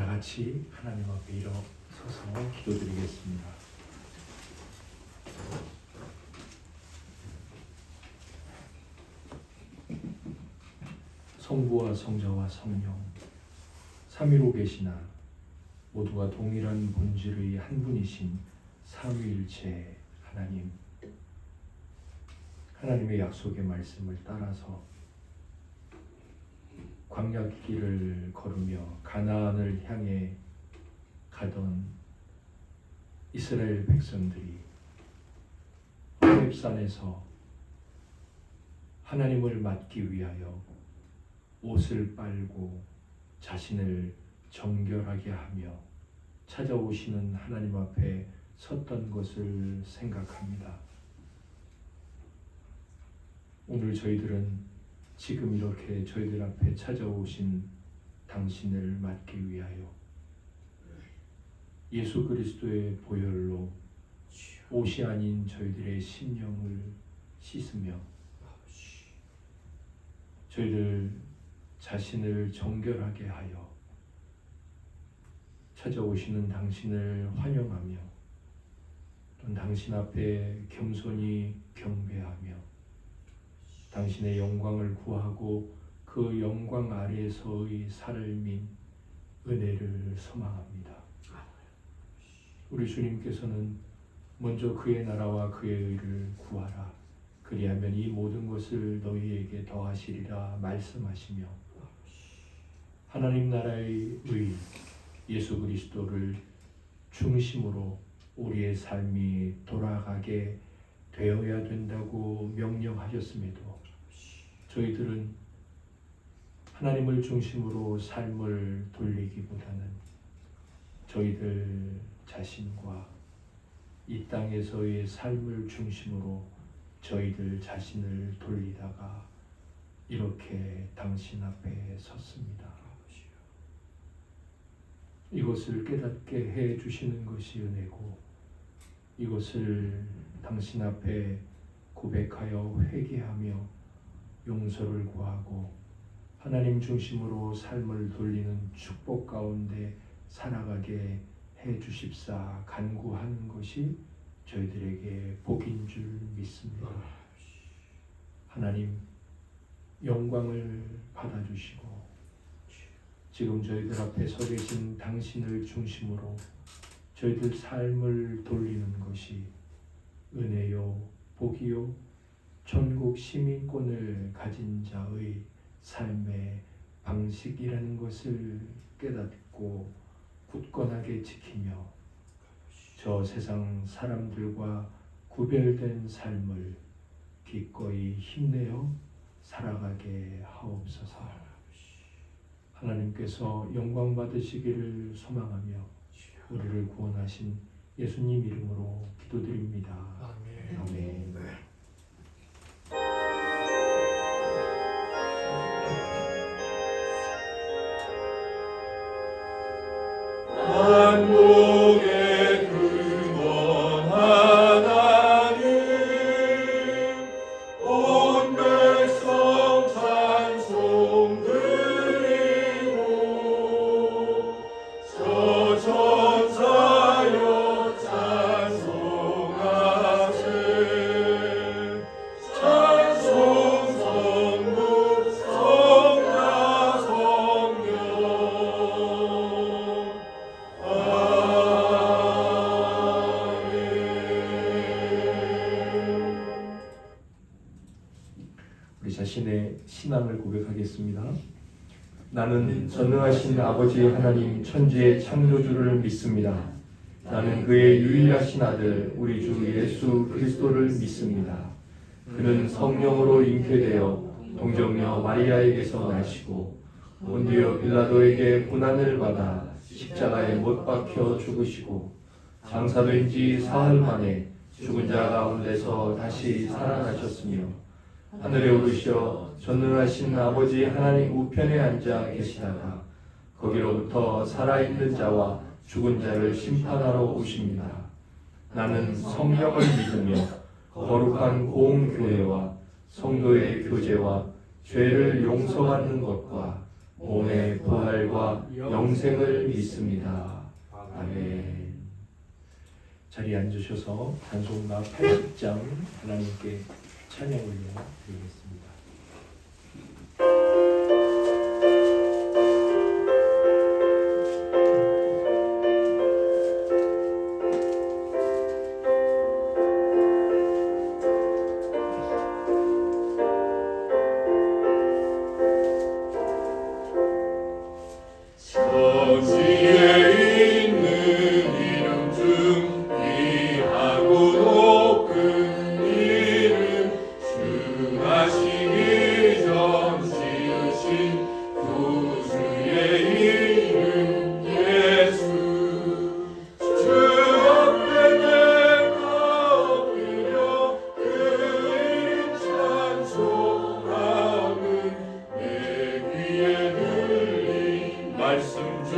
같이 하나님 앞에 일어서서 기도드리겠습니다. 성부와 성자와 성령 삼위로 계시나 모두가 동일한 본질의 한 분이신 삼위일체 하나님, 하나님의 약속의 말씀을 따라서 광야길을 걸으며 가나안을 향해 가던 이스라엘 백성들이 호렙산에서 하나님을 맞기 위하여 옷을 빨고 자신을 정결하게 하며 찾아오시는 하나님 앞에 섰던 것을 생각합니다. 오늘 저희들은 지금 이렇게 저희들 앞에 찾아오신 당신을 맞기 위하여 예수 그리스도의 보혈로 옷이 아닌 저희들의 심령을 씻으며 저희들 자신을 정결하게 하여 찾아오시는 당신을 환영하며 또 당신 앞에 겸손히 경배하며 당신의 영광을 구하고 그 영광 아래에서의 삶인 은혜를 소망합니다. 우리 주님께서는 먼저 그의 나라와 그의 의를 구하라. 그리하면 이 모든 것을 너희에게 더하시리라 말씀하시며 하나님 나라의 의 예수 그리스도를 중심으로 우리의 삶이 돌아가게 되어야 된다고 명령하셨음에도 저희들은 하나님을 중심으로 삶을 돌리기보다는 저희들 자신과 이 땅에서의 삶을 중심으로 저희들 자신을 돌리다가 이렇게 당신 앞에 섰습니다. 이것을 깨닫게 해 주시는 것이 은혜고 이것을 당신 앞에 고백하여 회개하며 용서를 구하고 하나님 중심으로 삶을 돌리는 축복 가운데 살아가게 해 주십사 간구하는 것이 저희들에게 복인 줄 믿습니다. 하나님 영광을 받아주시고 지금 저희들 앞에 서 계신 당신을 중심으로 저희들 삶을 돌리는 것이 은혜요 복이요 전국 시민권을 가진 자의 삶의 방식이라는 것을 깨닫고 굳건하게 지키며 저 세상 사람들과 구별된 삶을 기꺼이 힘내어 살아가게 하옵소서. 하나님께서 영광 받으시기를 소망하며 우리를 구원하신 예수님 이름으로 기도드립니다. 아멘. 아멘. 만국의 근원 하나님 온 백성 찬송 드리고 저 천사여 찬송하세 찬송 성부 성자 성령 우리 자신의 신앙을 고백하겠습니다. 나는 전능하신 아버지 하나님 천지의 창조주를 믿습니다. 나는 그의 유일하신 아들 우리 주 예수 그리스도를 믿습니다. 그는 성령으로 잉태되어 동정녀 마리아에게서 나시고 본디오 빌라도에게 고난을 받아 십자가에 못 박혀 죽으시고 장사된 지 사흘 만에 죽은 자 가운데서 다시 살아나셨으며 하늘에 오르시어 전능하신 아버지 하나님 우편에 앉아 계시다가 거기로부터 살아있는 자와 죽은 자를 심판하러 오십니다. 나는 성령을 믿으며 거룩한 공교회와 성도의 교제와 죄를 용서받는 것과 몸의 부활과 영생을 믿습니다. 아멘. 자리에 앉으셔서 찬송가 80장 하나님께 찬양 올려 드리겠습니다. 천지에 있는 이름 중 귀하고 높은 이름 주하시기 전 지으신 구주의 이름 예수 주 앞에 내가 엎드려 그 이름 찬송함은 내 귀에 들린 말씀 중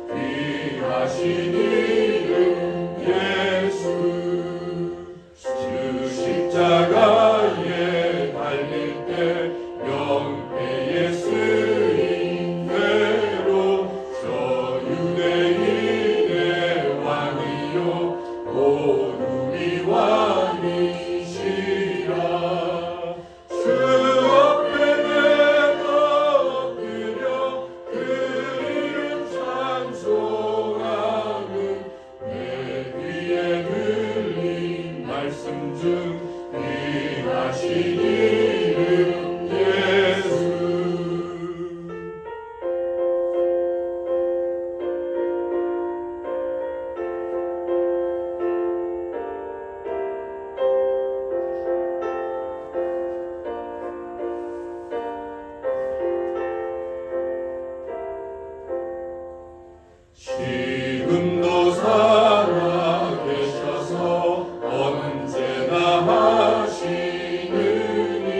귀하신 이름 예수 주 십자가에 달릴 때 명패에 쓰인 대로 저 유대인의 왕이요 곧 우리 왕이시라 주 앞에 내가 엎드려 그 이름 찬송함은 내 귀에 들린 말씀 중 귀하신 이름 예수 지금도 살아계셔서 언제나 하시는 일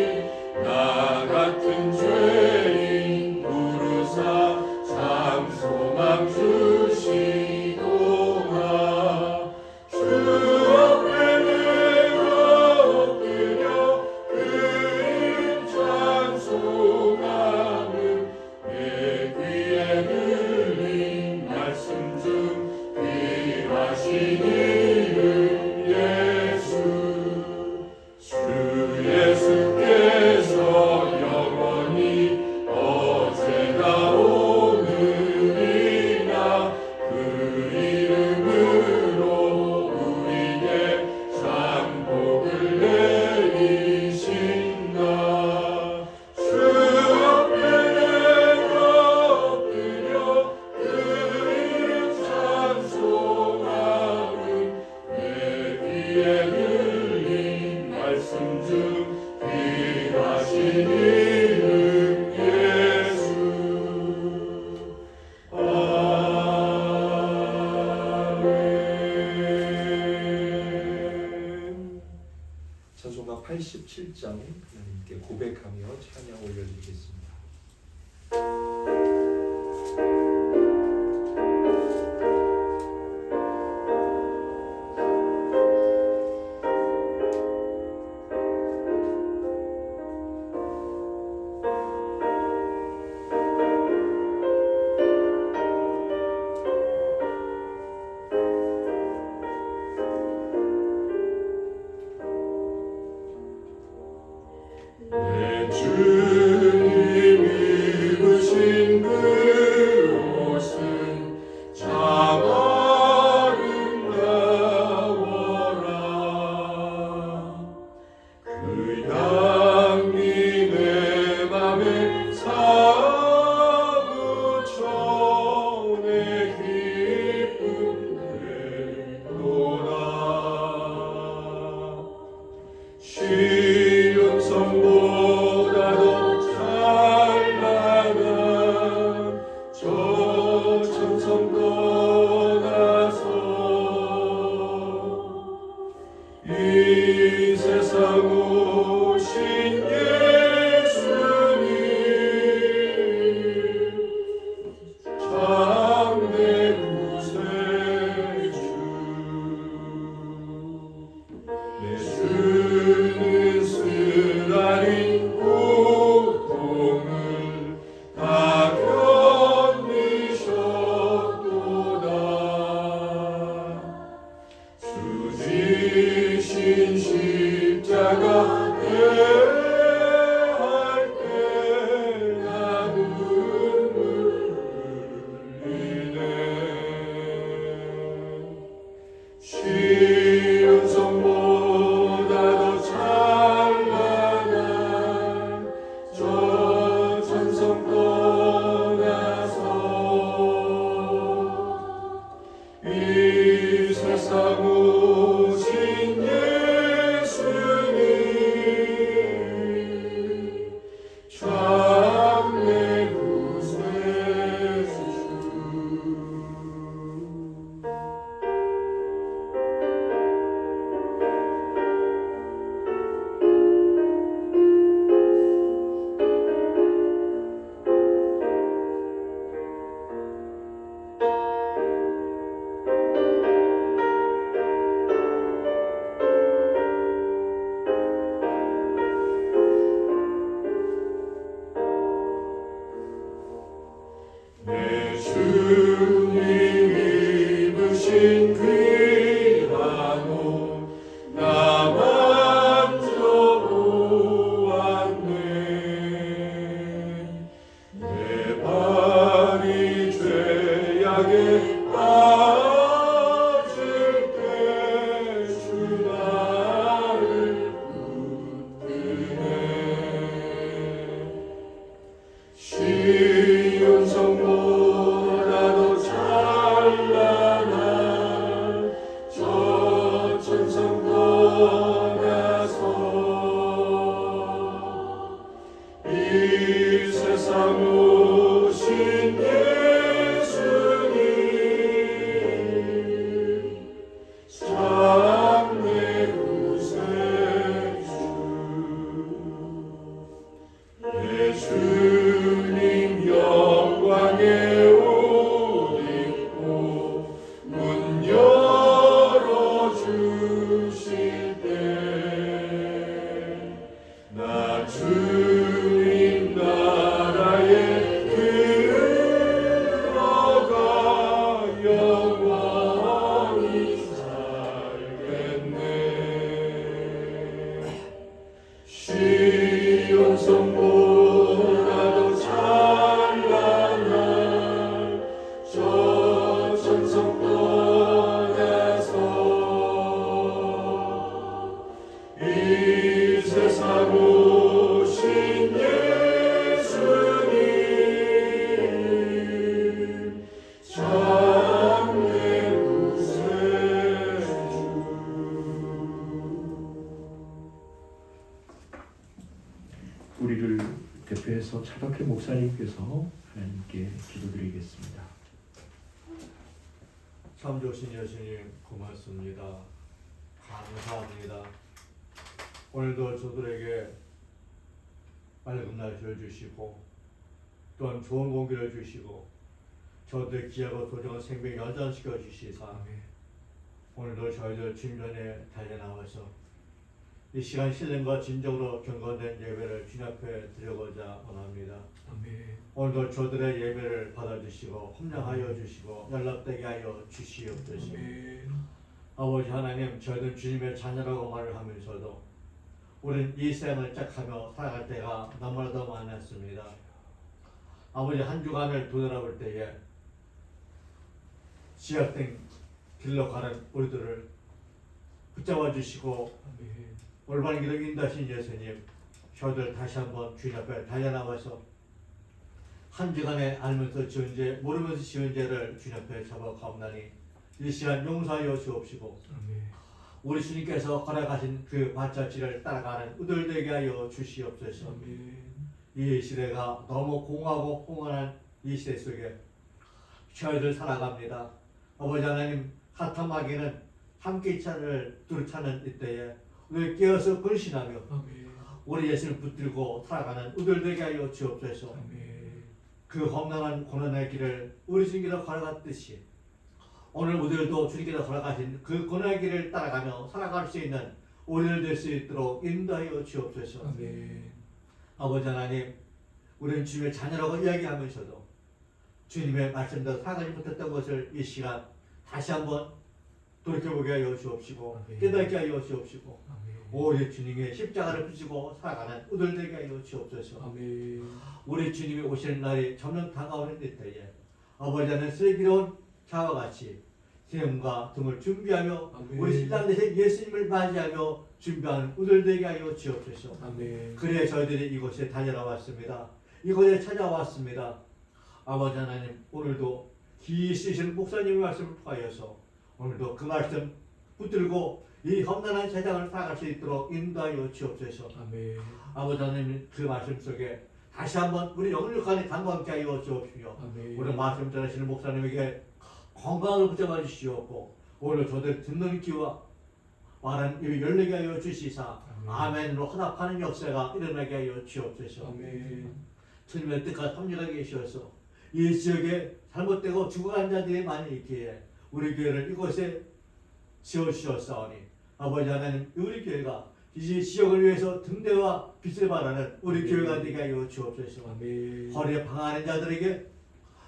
나 같은 죄인 부르사 참 소망 주시도다 주 앞에 내가 엎드려 그 이름 찬송함은 내 귀에 들린 말씀 중 귀하신 이름 예수 주 예수께서 영원히 어제나 오늘이나 그 이름으로 우리에게 참 복을 내리신다 주 앞에 내가 엎드려 그 이름 찬송함은 내 귀에 들린 말씀 중 귀하신 이름 예수 아멘. 찬송가 87장 하나님께 고백하며 찬양 올려드리겠습니다. 내 주님 시온 성보다도 찬란한 저 천성보다서 이 세상 오신 예수님 참내 구세주 예수님 영광에 옷 입고 문 열어주실 때 나 주님 나라에 들어가 영원히 살겠네. 시온 성보다도 찬란한 저 천성보다서 이 세상 오신 예수님 참내 구세주. 우리를 대표해서 차덕회 목사님께서 하나님께 기도드리겠습니다. 참 좋으신 예수님 고맙습니다. 감사합니다. 오늘도 저들에게 맑은 날씨를 주시고 또한 좋은 공기를 주시고 저들의 귀하고 소중한 생명 연장시켜 주시사 오늘도 저희들 주님전에 달려나와서 이 시간 신령과 진정으로 경건된 예배를 주님 앞에 드려보자 원합니다. 오늘도 저들의 예배를 받아주시고 협력하여 주시고 연락되게 하여 주시옵소서. 아버지 하나님, 저희들 주님의 자녀라고 말을 하면서도 우리는 이 생을 짝하며 살아갈 때가 너무나도 많았습니다. 아버지 한 주간을 돌아볼 때에 지각된 길로 가는 우리들을 붙잡아 주시고 올바른 길을 인도하신 예수님, 저희들 다시 한번 주님 앞에 달려나와서 한 주간에 알면서 지은 죄, 모르면서 지은 죄를 주님 앞에 잡아가옵나니 이 시간 용서하여 주옵시고 우리 주님께서 허락하신 그 발자취를 따라가는 우들되게 하여 주시옵소서. 이 시대가 너무 공허하고 혼란한 이 시대 속에 저희들 살아갑니다. 아버지 하나님, 사탐하기는 함께 찬을 두루차는 이때에 우리 깨어서 근신하며 우리 예수를 붙들고 살아가는 우들되게 하여 주옵소서. 그 험난한 고난의 길을 우리 주님께서 걸어갔듯이 오늘 우리들도 주님께서 걸어가신 그 고난의 길을 따라가며 살아갈 수 있는 우리들 될 수 있도록 인도하여 주옵소서. 아버지 하나님, 우리는 주님의 자녀라고 이야기하면서도 주님의 말씀대로 살아가지 못했던 것을 이 시간 다시 한번 돌이켜보게 하여 주옵시고 깨닫게 하여 주옵시고 오직 주님의 십자가를 붙이고 살아가는 우리들에게 하여 주옵소서. 우리 주님이 오시는 날이 점점 다가오는 이때에 아버지 하나님 슬기로운 자와 같이 기름과 등을 준비하며 우리 신랑 대신 예수님을 맞이하며 준비하는 우리들에게 하여 주옵소서. 그래 저희들이 이곳에 다녀왔습니다. 이곳에 찾아왔습니다. 아버지 하나님, 오늘도 기 쓰신 목사님의 말씀을 통하여서 오늘도 그 말씀 붙들고 이 험난한 세상을 살아갈 수 있도록 인도하여 주옵소서. 아버지 하나님, 그 말씀 속에 다시 한번 우리 영육간에 강건케 하여 주옵시며 오늘 말씀 전하시는 목사님에게 건강을 붙잡아 주시옵고 오늘 저들 듣는 귀와 말하는 입이 열리게 하여 주시사 아멘으로 화답하는 역사가 일어나게 하여 주옵소서. 주님의 뜻과 합리가 계시어서 이 지역에 잘못되고 죽어간 자들이 많이 있기에 우리 교회를 이곳에 지어주셨사오니 아버지 하나님, 우리 교회가 이 지역을 위해서 등대와 빛을 발하는 우리 교회가 되게 하여 주옵소서. 허리에 방하는 자들에게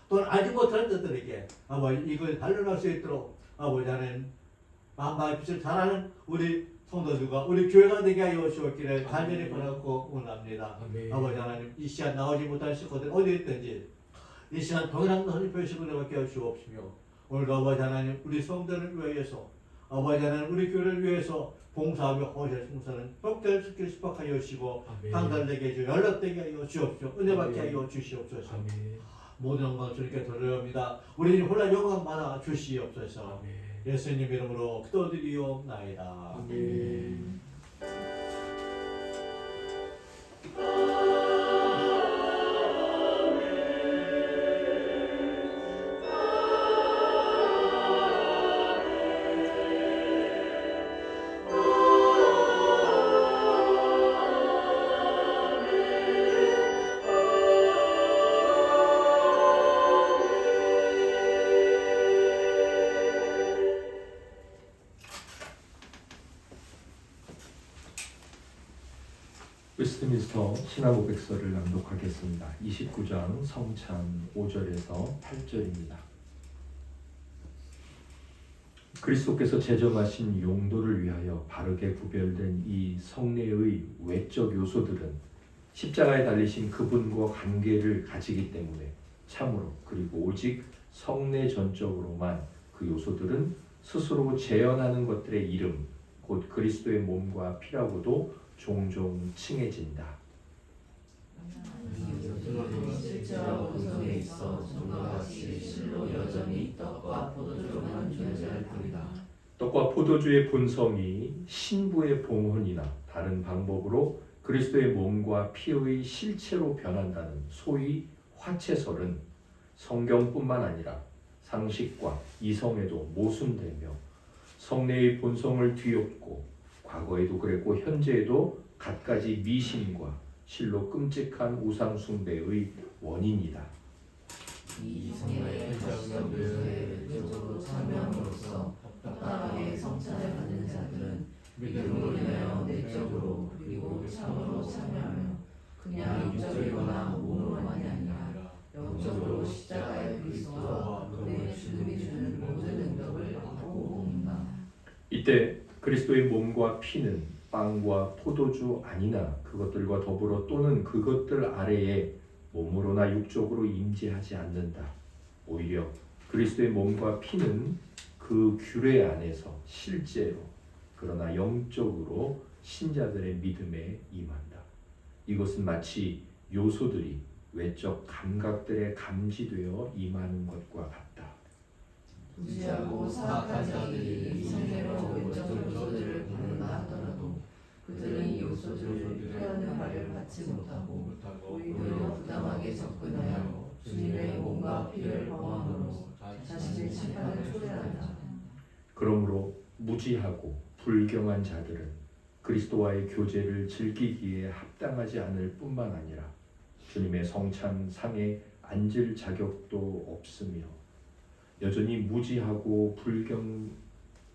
또는 알지 못하는 자들에게 아버지 이걸 단련할 수 있도록 아버지 하나님 만방의 빛을 잘하는 우리 성도들과 우리 교회가 되게 하여 주옵기를 간절히 바라고 원합니다. 아버지 하나님, 이 시간 나오지 못한 식구들 어디 있든지 이 시간 동일한 선입 표식을 내게 주옵시며 오늘도 아버지 하나님, 우리 성도를 위하여서 아버지 하나님 우리 교회를 위해서 봉사하며 허세 충사는 덕될 스킬 스박하여 주시고 강단되게 해주 연락되게 하여 주옵소서. 은혜받게 하여 주시옵소서. 모든 영광 주님께 돌려옵니다. 우리는 홀라 영광 받아 주시옵소서. 예수님 이름으로 기도드리옵나이다. 아멘. 웨스트민스터 신화고백서를 낭독하겠습니다. 29장 성찬 5절에서 8절입니다. 그리스도께서 제정하신 용도를 위하여 바르게 구별된 이 성례의 외적 요소들은 십자가에 달리신 그분과 관계를 가지기 때문에 참으로 그리고 오직 성례 전적으로만 그 요소들은 스스로 재현하는 것들의 이름 곧 그리스도의 몸과 피라고도 종종 칭해진다. 실제로 구성에 있어 성과 같이 실로 여전히 떡과 포도주만 존재할 뿐이다. 떡과 포도주의 본성이 신부의 봉헌이나 다른 방법으로 그리스도의 몸과 피의 실체로 변한다는 소위 화채설은 성경뿐만 아니라 상식과 이성에도 모순되며 성례의 본성을 뒤엎고 과거에도 그랬고 현재에도 갖가지 미신과 실로 끔찍한 우상 숭배의 원인이다. 이 성례의 가시적 요소에 외적으로 참여함으로써 합당하게 성찬을 받는 자들은 믿음으로 인하여 내적으로 그리고 참으로 참여하며 그냥 육적이거나 몸으로만이 아니라 영적으로 십자가의 그리스도와 그의 죽음이 주는 모든 능력을 받고 봅니다. 이때 그리스도의 몸과 피는 빵과 포도주 아니나 그것들과 더불어 또는 그것들 아래에 몸으로나 육적으로 임재하지 않는다. 오히려 그리스도의 몸과 피는 그 규례 안에서 실제로 그러나 영적으로 신자들의 믿음에 임한다. 이것은 마치 요소들이 외적 감각들에 감지되어 임하는 것과 같다. 무지하고 사악한 자들이 이 성례로 외적 요소들을 받는다 하더라도 그들은 이 요소들을 필요하는 바를 받지 못하고 오히려 부당하게 접근하여 주님의 몸과 피를 범함으로 자신의 심판을 초래한다. 그러므로 무지하고 불경한 자들은 그리스도와의 교제를 즐기기에 합당하지 않을 뿐만 아니라 주님의 성찬상에 앉을 자격도 없으며 여전히 무지하고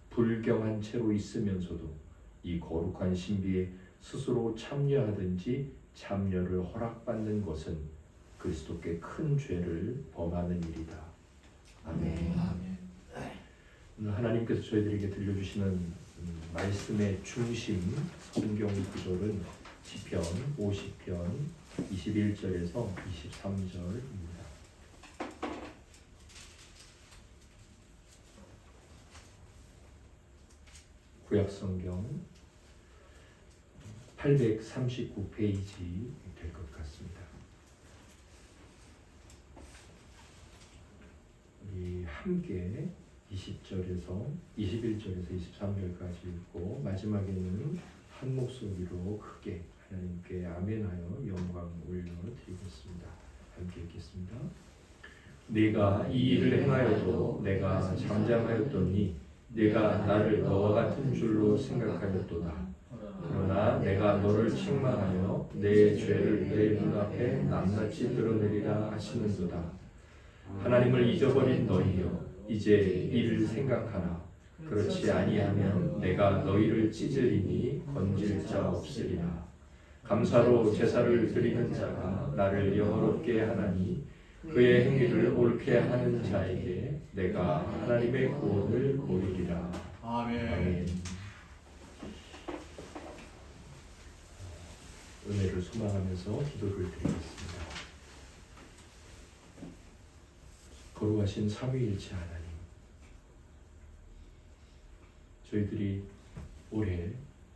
불경한 채로 있으면서도 이 거룩한 신비에 스스로 참여하든지 참여를 허락받는 것은 그리스도께 큰 죄를 범하는 일이다. 아멘. 오늘 하나님께서 저희들에게 들려주시는 말씀의 중심 성경 구절은 시편 50편 21절에서 23절입니다. 구약성경 839페이지 될 것 같습니다. 우리 함께 20절에서 21절에서 23절까지 읽고 마지막에는 한 목소리로 크게 하나님께 아멘하여 영광 올려드리겠습니다. 함께 읽겠습니다. 네가 이 일을 행하여도 내가 잠잠하였더니 네가 나를 너와 같은 줄로 생각하였도다. 그러나 내가 너를 책망하여 내 죄를 내 눈앞에 낱낱이 드러내리라 하시는도다. 하나님을 잊어버린 너희여 이제 이를 생각하라. 그렇지 아니하면 내가 너희를 찢으리니 건질 자 없으리라. 감사로 제사를 드리는 자가 나를 영화롭게 하나니 그의 행위를 옳게 하는 자에게 내가 하나님의 구원을 보이리라. 아멘. 은혜를 소망하면서 기도를 드리겠습니다. 거룩하신 삼위일체 하나님, 저희들이 올해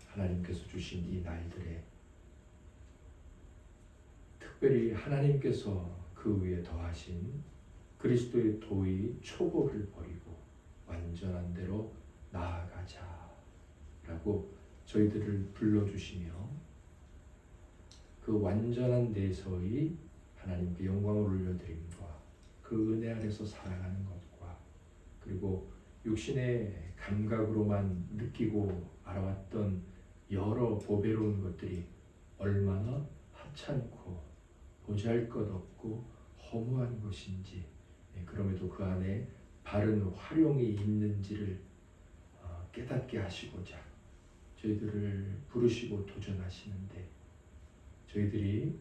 하나님께서 주신 이 날들에 특별히 하나님께서 그 위에 더하신 그리스도의 도의 초보를 버리고 완전한 대로 나아가자라고 저희들을 불러주시며 그 완전한 데서의 하나님께 영광을 올려드림과 그 은혜 안에서 살아가는 것과 그리고 육신의 감각으로만 느끼고 알아왔던 여러 보배로운 것들이 얼마나 하찮고 보잘것없고 허무한 것인지, 그럼에도 그 안에 바른 활용이 있는지를 깨닫게 하시고자 저희들을 부르시고 도전하시는데, 저희들이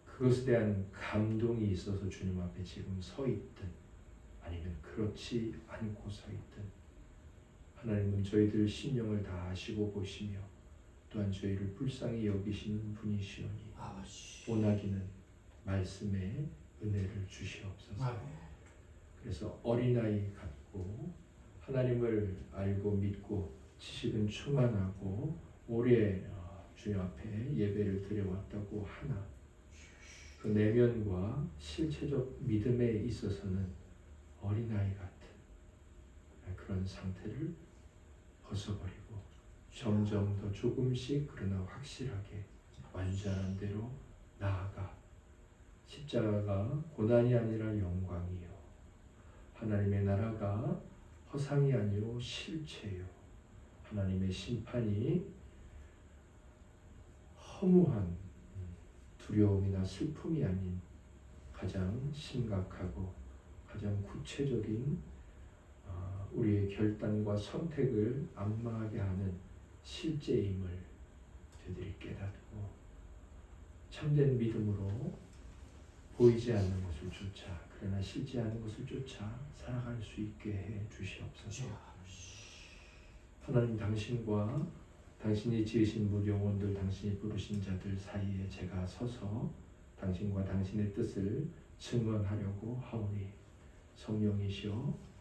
그것에 대한 감동이 있어서 주님 앞에 지금 서 있든 아니면 그렇지 않고 서 있든 하나님은 저희들 심령을 다 아시고 보시며 또한 저희를 불쌍히 여기시는 분이시오니 원하기는 말씀에 은혜를 주시옵소서. 그래서 어린아이 같고 하나님을 알고 믿고 지식은 충만하고 오래 주님 앞에 예배를 드려왔다고 하나 그 내면과 실체적 믿음에 있어서는 어린아이 같은 그런 상태를 벗어버리고 점점 더 조금씩 그러나 확실하게 완전한 대로 나아가 십자가가 고난이 아니라 영광이요 하나님의 나라가 허상이 아니요 실체요 하나님의 심판이 허무한 두려움이나 슬픔이 아닌 가장 심각하고 가장 구체적인 우리의 결단과 선택을 안마하게 하는 실제임을 저희들이 깨닫고 참된 믿음으로 보이지 않는 것을 쫓아 그러나 실제 않는 것을 쫓아 살아갈 수 있게 해 주시옵소서. 하나님 당신과 당신이 지으신 무 영혼들 당신이 부르신 자들 사이에 제가 서서 당신과 당신의 뜻을 증언하려고 하오니 성령이시여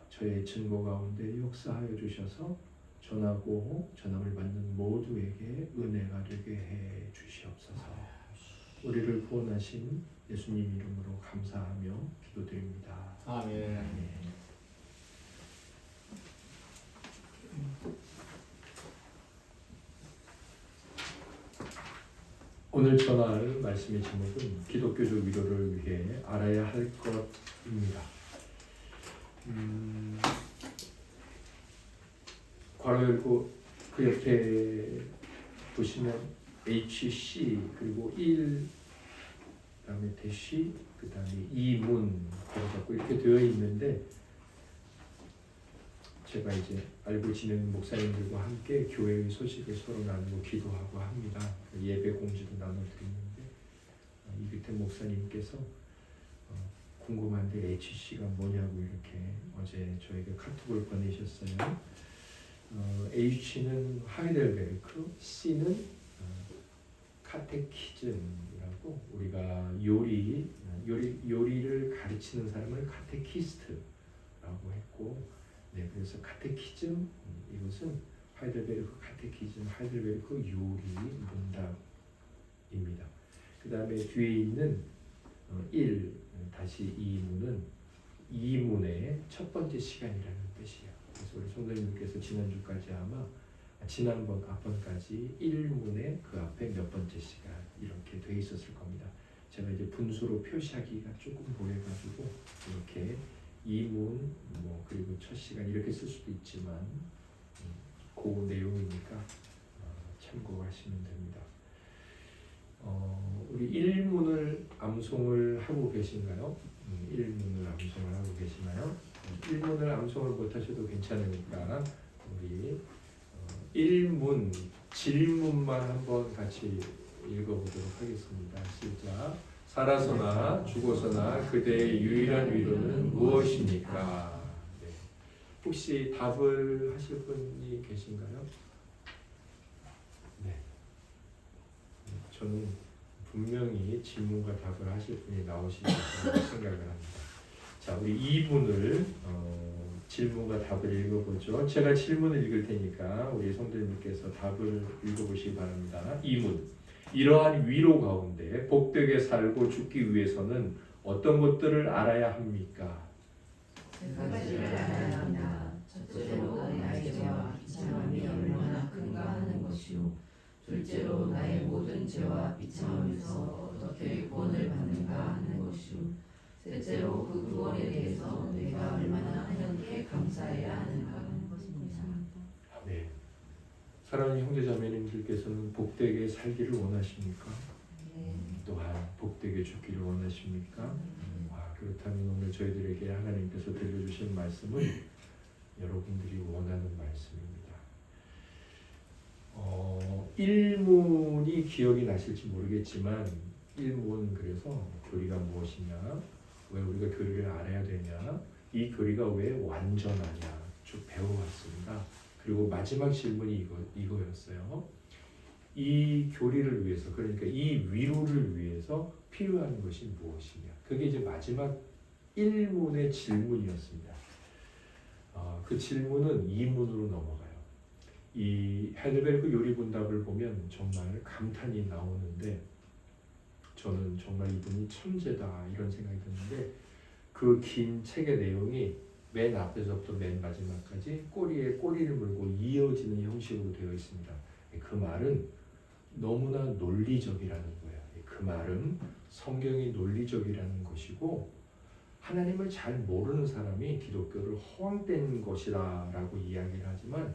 저의 증거 가운데 역사하여 주셔서 전하고 전함을 받는 모두에게 은혜가 되게 해 주시옵소서. 우리를 구원하신 예수님 이름으로 감사하며 기도드립니다. 아멘. 아멘. 오늘 전할 말씀의 제목은 기독교적 위로를 위해 알아야 할 것입니다. 괄호 열고 그 옆에 보시면 HC 그리고 1 그다음에 대시 그다음에 이문 괄호 이렇게 되어 있는데 제가 이제 알고 지내는 목사님들과 함께 교회의 소식을 서로 나누고 기도하고 합니다. 예배 공지도 나눠드리는데 이 밑에 목사님께서 궁금한데 HC가 뭐냐고 이렇게 어제 저에게 카톡을 보내셨어요. H는 하이델베르크, C는 카테키즘이라고 우리가 요리를 가르치는 사람을 카테키스트라고 했고, 네 그래서 카테키즘 이것은 하이델베르크 카테키즘, 하이델베르크 요리 문답입니다. 그 다음에 뒤에 있는 1 다시 2문은 2문의 첫 번째 시간이라는 뜻이에요. 그래서 우리 성도님께서 지난주까지 아마 지난번 앞번까지 1문의 그 앞에 몇 번째 시간 이렇게 돼 있었을 겁니다. 제가 이제 분수로 표시하기가 조금 보여가지고 이렇게 2문 뭐 그리고 첫 시간 이렇게 쓸 수도 있지만 그 내용이니까 참고하시면 됩니다. 우리 1문을 암송을 하고 계신가요? 1문을 암송을 하고 계시나요? 1문을 암송을 못하셔도 괜찮으니까 우리 1문 질문만 한번 같이 읽어보도록 하겠습니다. 시작. 살아서나 죽어서나 그대의 유일한 위로는 무엇입니까? 네. 혹시 답을 하실 분이 계신가요? 네. 저는 분명히 질문과 답을 하실 분이 나오실 거라고 생각을 합니다. 자, 우리 2분을 질문과 답을 읽어보죠. 제가 질문을 읽을 테니까 우리 성도님께서 답을 읽어보시기 바랍니다. 2문. 이러한 위로 가운데 복되게 살고 죽기 위해서는 어떤 것들을 알아야 합니까? 세 가지를 알아야 합니다. 첫째로 나의 죄와 비참함이 얼마나 큰가 하는 것이요. 둘째로 나의 모든 죄와 비참함에서 어떻게 구원을 받는가 하는 것이요. 셋째로 그 구원에 대해서 내가 얼마나 하나님께 감사해야 하는가 하는 것입니다. 아멘. 사랑하는 형제자매님들께서는 복되게 살기를 원하십니까? 또한 복되게 죽기를 원하십니까? 그렇다면 오늘 저희들에게 하나님께서 들려주신 말씀은 여러분들이 원하는 말씀입니다. 1문이 기억이 나실지 모르겠지만 1문 그래서 교리가 무엇이냐, 왜 우리가 교리를 알아야 되냐, 이 교리가 왜 완전하냐 쭉 배워왔습니다. 그리고 마지막 질문이 이거였어요. 이 교리를 위해서, 그러니까 이 위로를 위해서 필요한 것이 무엇이냐. 그게 이제 마지막 1문의 질문이었습니다. 그 질문은 2문으로 넘어가요. 이 하이델베르크 요리분답을 보면 정말 감탄이 나오는데, 저는 정말 이분이 천재다 이런 생각이 드는데, 그 긴 책의 내용이 맨 앞에서부터 맨 마지막까지 꼬리에 꼬리를 물고 이어지는 형식으로 되어 있습니다. 그 말은 너무나 논리적이라는 거예요. 그 말은 성경이 논리적이라는 것이고, 하나님을 잘 모르는 사람이 기독교를 허황된 것이다라고 이야기를 하지만,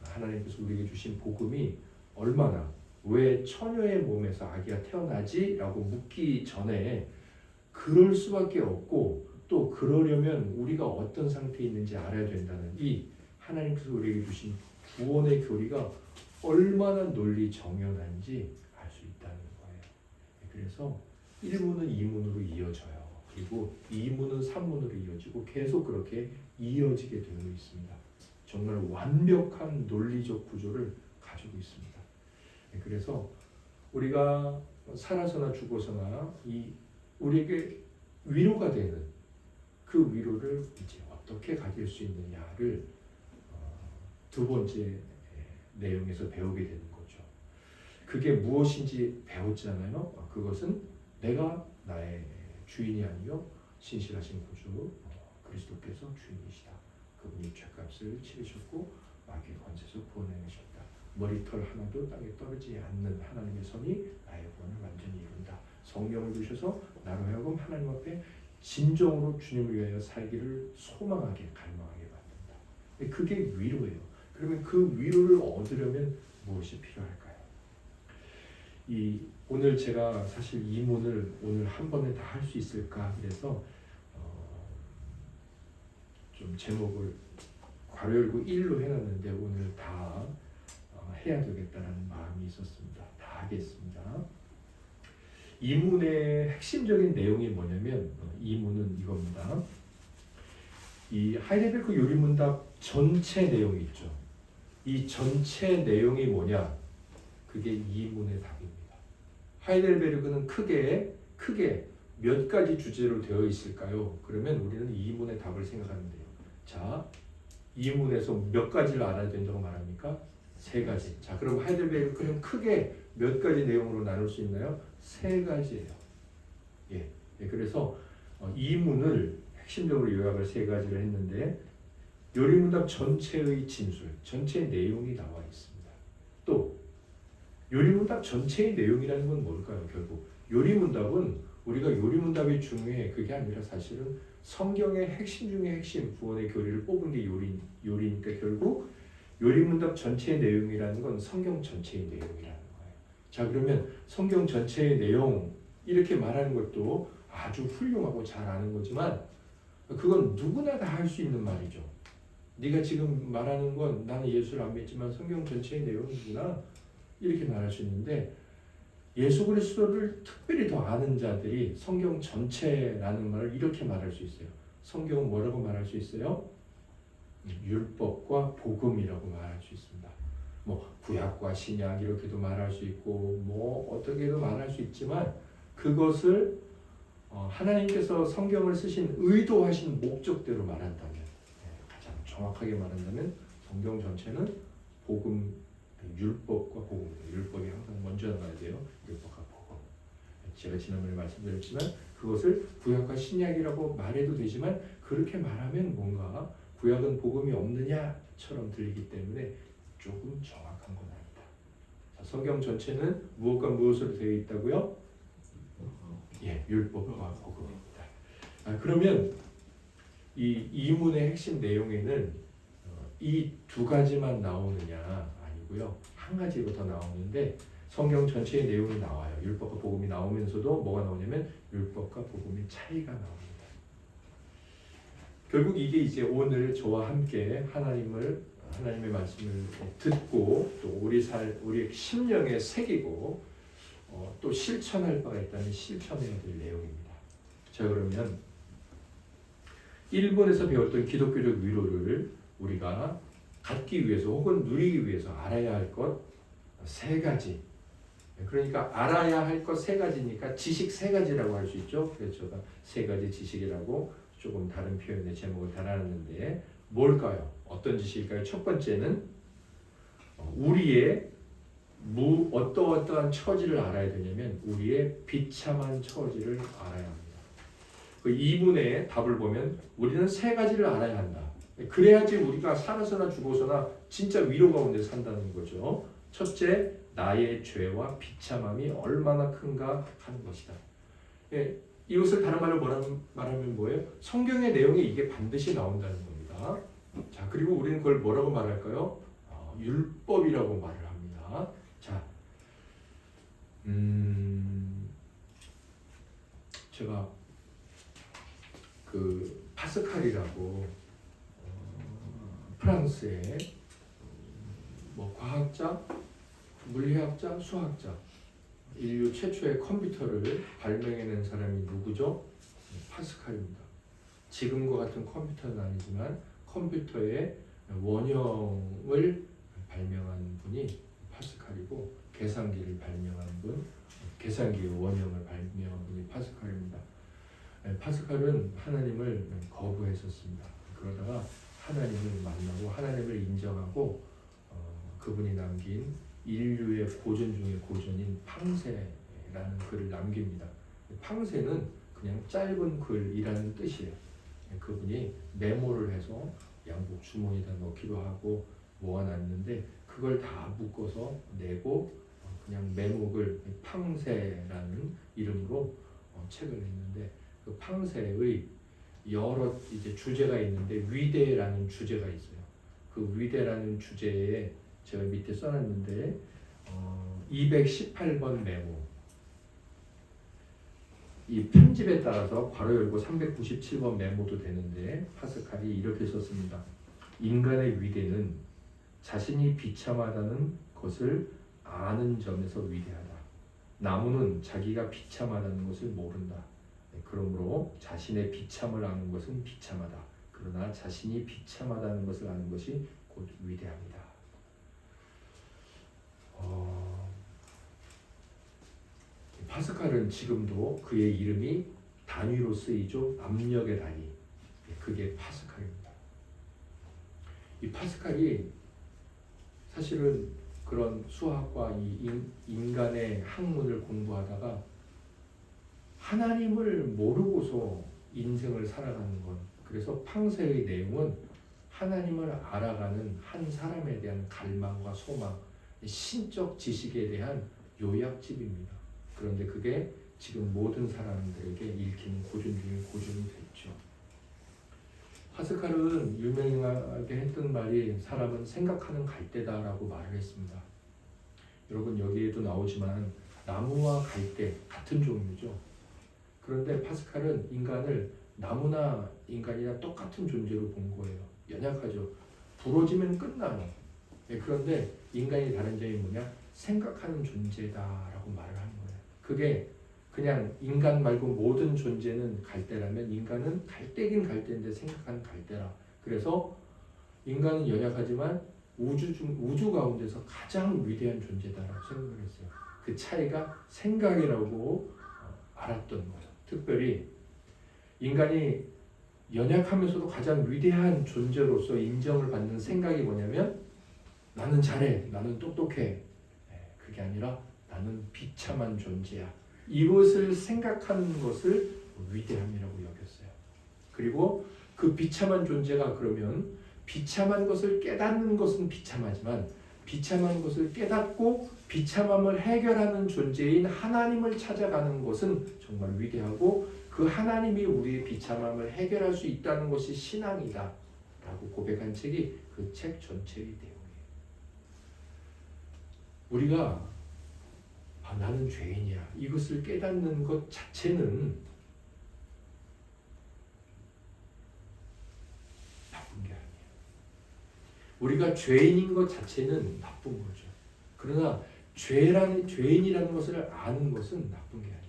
하나님께서 우리에게 주신 복음이 얼마나, 왜 처녀의 몸에서 아기가 태어나지? 라고 묻기 전에 그럴 수밖에 없고, 또 그러려면 우리가 어떤 상태에 있는지 알아야 된다는 이 하나님께서 우리에게 주신 구원의 교리가 얼마나 논리 정연한지 알 수 있다는 거예요. 그래서 1문은 2문으로 이어져요. 그리고 2문은 3문으로 이어지고 계속 그렇게 이어지게 되어 있습니다. 정말 완벽한 논리적 구조를 가지고 있습니다. 그래서 우리가 살아서나 죽어서나 우리에게 위로가 되는 그 위로를 이제 어떻게 가질 수 있느냐를 두 번째 내용에서 배우게 되는 거죠. 그게 무엇인지 배웠잖아요. 그것은 내가 나의 주인이 아니요 신실하신 구주 그리스도께서 주인이시다. 그분이 죄값을 치르셨고 마귀의 권세에서 구원해내셨다. 머리털 하나도 땅에 떨어지지 않는 하나님의 선이 나의 구원을 완전히 이룬다. 성령을 주셔서 나로 하여금 하나님 앞에 진정으로 주님을 위하여 살기를 소망하게 갈망하게 만든다. 그게 위로예요. 그러면 그 위로를 얻으려면 무엇이 필요할까요? 오늘 제가 사실 이 문을 오늘 한 번에 다 할 수 있을까 그래서 좀 제목을 괄호 열고 1로 해놨는데 오늘 다 해야 되겠다는 마음이 있었습니다. 다 하겠습니다. 이 문의 핵심적인 내용이 뭐냐면 이 문은 이겁니다. 이 하이델베르크 요리문답 전체 내용이 있죠. 이 전체 내용이 뭐냐? 그게 이 문의 답입니다. 하이델베르크는 크게 몇 가지 주제로 되어 있을까요? 그러면 우리는 이 문의 답을 생각하면 돼요. 자, 이 문에서 몇 가지를 알아야 된다고 말합니까? 3가지. 자, 그럼 하이델베르크는 크게 몇 가지 내용으로 나눌 수 있나요? 3가지예요. 예. 그래서 이 문을 핵심적으로 요약을 3가지를 했는데 요리문답 전체의 진술, 전체의 내용이 나와 있습니다. 또 요리문답 전체의 내용이라는 건 뭘까요? 결국 요리문답은 우리가 요리문답이 중요해 그게 아니라 사실은 성경의 핵심 중에 핵심 구원의 교리를 뽑은 게 요리니까 결국 요리문답 전체의 내용이라는 건 성경 전체의 내용이라는 거예요. 자, 그러면 성경 전체의 내용 이렇게 말하는 것도 아주 훌륭하고 잘 아는 거지만 그건 누구나 다 할 수 있는 말이죠. 네가 지금 말하는 건 나는 예수를 안 믿지만 성경 전체의 내용이구나 이렇게 말할 수 있는데 예수 그리스도를 특별히 더 아는 자들이 성경 전체라는 말을 이렇게 말할 수 있어요. 성경은 뭐라고 말할 수 있어요? 율법과 복음이라고 말할 수 있습니다. 뭐 구약과 신약 이렇게도 말할 수 있고 뭐 어떻게도 말할 수 있지만 그것을 하나님께서 성경을 쓰신 의도하신 목적대로 말한다면 가장 정확하게 말한다면 성경 전체는 복음, 율법과 복음입니다. 율법이 항상 먼저 나가야 돼요. 율법과 복음. 제가 지난번에 말씀드렸지만 그것을 구약과 신약이라고 말해도 되지만 그렇게 말하면 뭔가 구약은 복음이 없느냐처럼 들리기 때문에 조금 정확한 건 아니다. 자, 성경 전체는 무엇과 무엇으로 되어 있다고요? 예, 율법과 복음입니다. 그러면 이 이문의 핵심 내용에는 이 두 가지만 나오느냐 아니고요. 한 가지가 더 나오는데 성경 전체의 내용이 나와요. 율법과 복음이 나오면서도 뭐가 나오냐면 율법과 복음의 차이가 나옵니다. 결국 이게 이제 오늘 저와 함께 하나님의 말씀을 듣고 또 우리의 심령에 새기고 또 실천할 바가 있다면 실천해야 될 내용입니다. 자, 그러면 일본에서 배웠던 기독교적 위로를 우리가 갖기 위해서 혹은 누리기 위해서 알아야 할 것 세 가지. 그러니까 알아야 할 것 세 가지니까 지식 세 가지라고 할 수 있죠. 그래서 제가 세 가지 지식이라고 조금 다른 표현의 제목을 달아놨는데 뭘까요? 어떤 지식일까요? 첫 번째는 우리의 어떠한 처지를 알아야 되냐면 우리의 비참한 처지를 알아야 합니다. 그 이문의 답을 보면 우리는 세 가지를 알아야 한다. 그래야지 우리가 살아서나 죽어서나 진짜 위로 가운데 산다는 거죠. 첫째, 나의 죄와 비참함이 얼마나 큰가 하는 것이다. 예, 이것을 다른 말로 말하면 뭐예요? 성경의 내용에 이게 반드시 나온다는 겁니다. 자, 그리고 우리는 그걸 뭐라고 말할까요? 율법이라고 말을 합니다. 자, 제가 그 파스칼이라고 프랑스의 뭐 과학자, 물리학자, 수학자, 인류 최초의 컴퓨터를 발명해낸 사람이 누구죠? 파스칼입니다. 지금과 같은 컴퓨터는 아니지만 컴퓨터의 원형을 발명한 분이 파스칼이고 계산기를 발명한 분, 계산기의 원형을 발명한 분이 파스칼입니다. 파스칼은 하나님을 거부했었습니다. 그러다가 하나님을 만나고 하나님을 인정하고 그분이 남긴 인류의 고전 중의 고전인 팡세라는 글을 남깁니다. 팡세는 그냥 짧은 글이라는 뜻이에요. 그분이 메모를 해서 양복 주머니에다 넣기도 하고 모아놨는데 그걸 다 묶어서 내고 그냥 메모글 팡세라는 이름으로 책을 냈는데 그 팡세의 여러 이제 주제가 있는데 위대라는 주제가 있어요. 그 위대라는 주제에 제가 밑에 써놨는데 218번 메모. 이 편집에 따라서 괄호 열고 397번 메모도 되는데 파스칼이 이렇게 썼습니다. 인간의 위대는 자신이 비참하다는 것을 아는 점에서 위대하다. 나무는 자기가 비참하다는 것을 모른다. 그러므로 자신의 비참을 아는 것은 비참하다. 그러나 자신이 비참하다는 것을 아는 것이 곧 위대합니다. 파스칼은 지금도 그의 이름이 단위로 쓰이죠. 압력의 단위. 그게 파스칼입니다. 이 파스칼이 사실은 그런 수학과 이 인간의 학문을 공부하다가 하나님을 모르고서 인생을 살아가는 것. 그래서 팡세의 내용은 하나님을 알아가는 한 사람에 대한 갈망과 소망, 신적 지식에 대한 요약집입니다. 그런데 그게 지금 모든 사람들에게 읽히는 고전 중에 고전이 됐죠. 파스칼은 유명하게 했던 말이 사람은 생각하는 갈대다라고 말을 했습니다. 여러분 여기에도 나오지만 나무와 갈대 같은 종류죠. 그런데 파스칼은 인간을 나무나 인간이나 똑같은 존재로 본 거예요. 연약하죠. 부러지면 끝나요. 그런데 인간이 다른 점이 뭐냐? 생각하는 존재다라고 말을 하는 거예요. 그게 그냥 인간 말고 모든 존재는 갈대라면 인간은 갈대긴 갈대인데 생각하는 갈대라. 그래서 인간은 연약하지만 우주 가운데서 가장 위대한 존재다라고 생각을 했어요. 그 차이가 생각이라고 알았던 거예요. 특별히 인간이 연약하면서도 가장 위대한 존재로서 인정을 받는 생각이 뭐냐면 나는 잘해, 나는 똑똑해. 그게 아니라 나는 비참한 존재야. 이것을 생각하는 것을 위대함이라고 여겼어요. 그리고 그 비참한 존재가 그러면 비참한 것을 깨닫는 것은 비참하지만 비참한 것을 깨닫고 비참함을 해결하는 존재인 하나님을 찾아가는 것은 정말 위대하고 그 하나님이 우리의 비참함을 해결할 수 있다는 것이 신앙이다 라고 고백한 책이 그 책 전체의 내용이에요. 우리가 나는 죄인이야 이것을 깨닫는 것 자체는 나쁜 게 아니에요. 우리가 죄인인 것 자체는 나쁜 거죠. 그러나 죄인이라는 것을 아는 것은 나쁜 게 아니에요.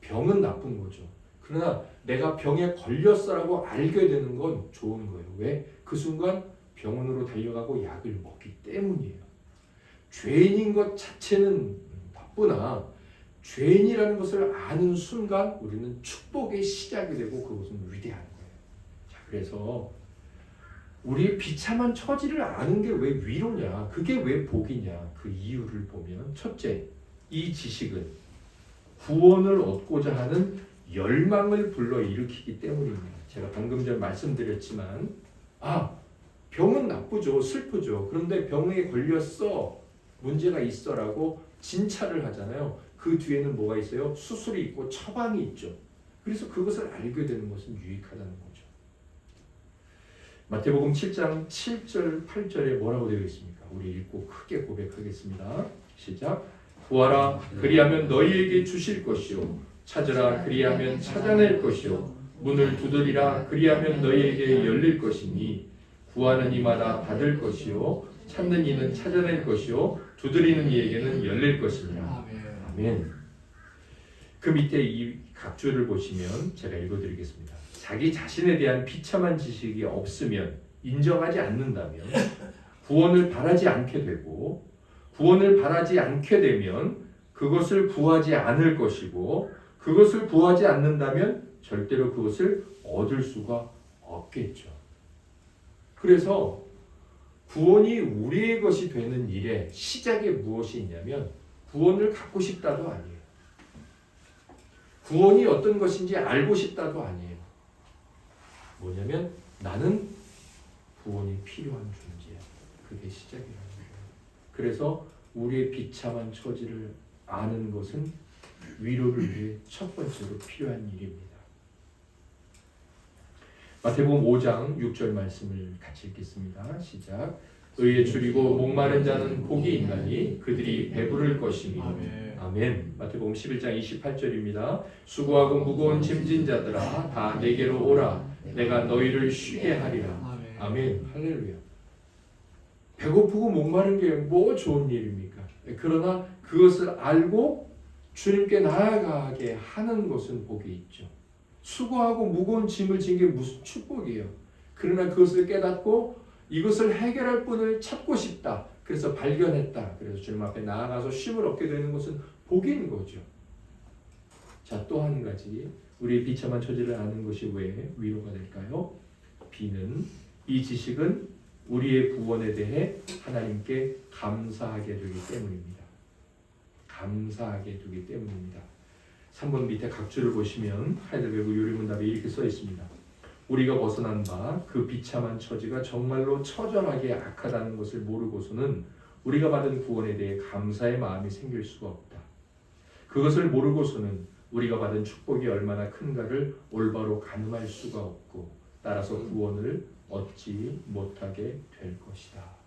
병은 나쁜 거죠. 그러나 내가 병에 걸렸어라고 알게 되는 건 좋은 거예요. 왜? 그 순간 병원으로 달려가고 약을 먹기 때문이에요. 죄인인 것 자체는 나쁘나 죄인이라는 것을 아는 순간 우리는 축복의 시작이 되고 그것은 위대한 거예요. 자, 그래서 우리의 비참한 처지를 아는 게 왜 위로냐? 그게 왜 복이냐? 그 이유를 보면 첫째, 이 지식은 구원을 얻고자 하는 열망을 불러일으키기 때문입니다. 제가 방금 전 말씀드렸지만 병은 나쁘죠. 슬프죠. 그런데 병에 걸렸어. 문제가 있어라고 진찰을 하잖아요. 그 뒤에는 뭐가 있어요? 수술이 있고 처방이 있죠. 그래서 그것을 알게 되는 것은 유익하다는 거죠. 마태복음 7장 7절 8절에 뭐라고 되어 있습니까? 우리 읽고 크게 고백하겠습니다. 시작. 구하라 그리하면 너희에게 주실 것이요 찾으라 그리하면 찾아낼 것이요 문을 두드리라 그리하면 너희에게 열릴 것이니 구하는 이마다 받을 것이요 찾는 이는 찾아낼 것이요 두드리는 이에게는 열릴 것이니라. 아멘. 그 밑에 이 각주를 보시면 제가 읽어드리겠습니다. 자기 자신에 대한 비참한 지식이 없으면 인정하지 않는다면 구원을 바라지 않게 되고 구원을 바라지 않게 되면 그것을 구하지 않을 것이고 그것을 구하지 않는다면 절대로 그것을 얻을 수가 없겠죠. 그래서 구원이 우리의 것이 되는 일의 시작에 무엇이 있냐면 구원을 갖고 싶다도 아니에요. 구원이 어떤 것인지 알고 싶다도 아니에요. 뭐냐면 나는 구원이 필요한 존재야. 그게 시작이라는 거예요. 그래서 우리의 비참한 처지를 아는 것은 위로를 위해 첫 번째로 필요한 일입니다. 마태복음 5장 6절 말씀을 같이 읽겠습니다. 시작. 의에 줄이고 목마른 자는 복이 있나니 그들이 배부를 것이니. 아멘. 마태복음 11장 28절입니다. 수고하고 무거운 짐진 자들아 다 내게로 오라. 내가 너희를 쉬게 하리라. 아멘. 할렐루야. 배고프고 목마른 게 뭐 좋은 일입니까? 그러나 그것을 알고 주님께 나아가게 하는 것은 복이 있죠. 수고하고 무거운 짐을 진 게 무슨 축복이에요. 그러나 그것을 깨닫고 이것을 해결할 분을 찾고 싶다. 그래서 발견했다. 그래서 주님 앞에 나아가서 쉼을 얻게 되는 것은 복인 거죠. 자, 또 한 가지 우리의 비참한 처지를 아는 것이 왜 위로가 될까요? B는 이 지식은 우리의 구원에 대해 하나님께 감사하게 되기 때문입니다. 감사하게 되기 때문입니다. 3번 밑에 각주를 보시면 하이델베르그 요리문답에 이렇게 써 있습니다. 우리가 벗어난 바 그 비참한 처지가 정말로 처절하게 악하다는 것을 모르고서는 우리가 받은 구원에 대해 감사의 마음이 생길 수가 없다. 그것을 모르고서는 우리가 받은 축복이 얼마나 큰가를 올바로 가늠할 수가 없고 따라서 구원을 얻지 못하게 될 것이다.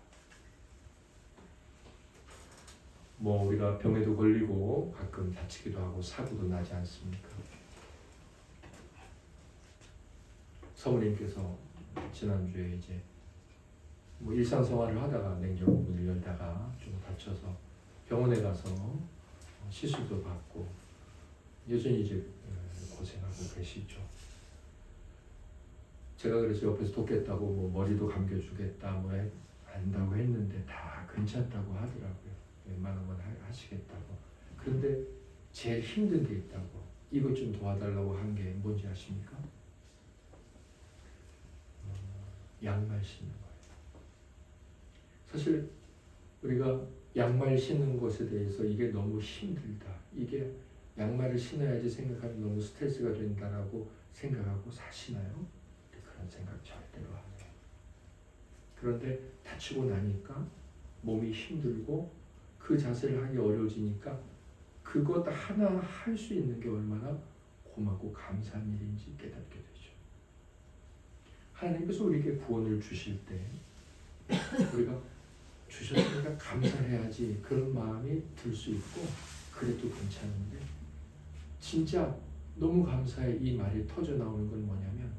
우리가 병에도 걸리고 가끔 다치기도 하고 사고도 나지 않습니까? 사모님께서 지난주에 이제 일상생활을 하다가 냉장고 문을 열다가 좀 다쳐서 병원에 가서 시술도 받고 여전히 이제 고생하고 계시죠. 제가 그래서 옆에서 돕겠다고 머리도 감겨주겠다 한다고 했는데 다 괜찮다고 하더라고요. 웬만한 건 하시겠다고. 그런데 제일 힘든 게 있다고. 이것 좀 도와달라고 한 게 뭔지 아십니까? 양말 신는 거예요. 사실 우리가 양말 신는 것에 대해서 이게 너무 힘들다. 이게 양말을 신어야지 생각하면 너무 스트레스가 된다라고 생각하고 사시나요? 그런 생각 절대로 안 해요. 그런데 다치고 나니까 몸이 힘들고 그 자세를 하기 어려워지니까 그것 하나 할 수 있는 게 얼마나 고맙고 감사한 일인지 깨닫게 되죠. 하나님께서 우리에게 구원을 주실 때 우리가 주셨으니까 감사해야지 그런 마음이 들 수 있고 그래도 괜찮은데 진짜 너무 감사해 이 말이 터져 나오는 건 뭐냐면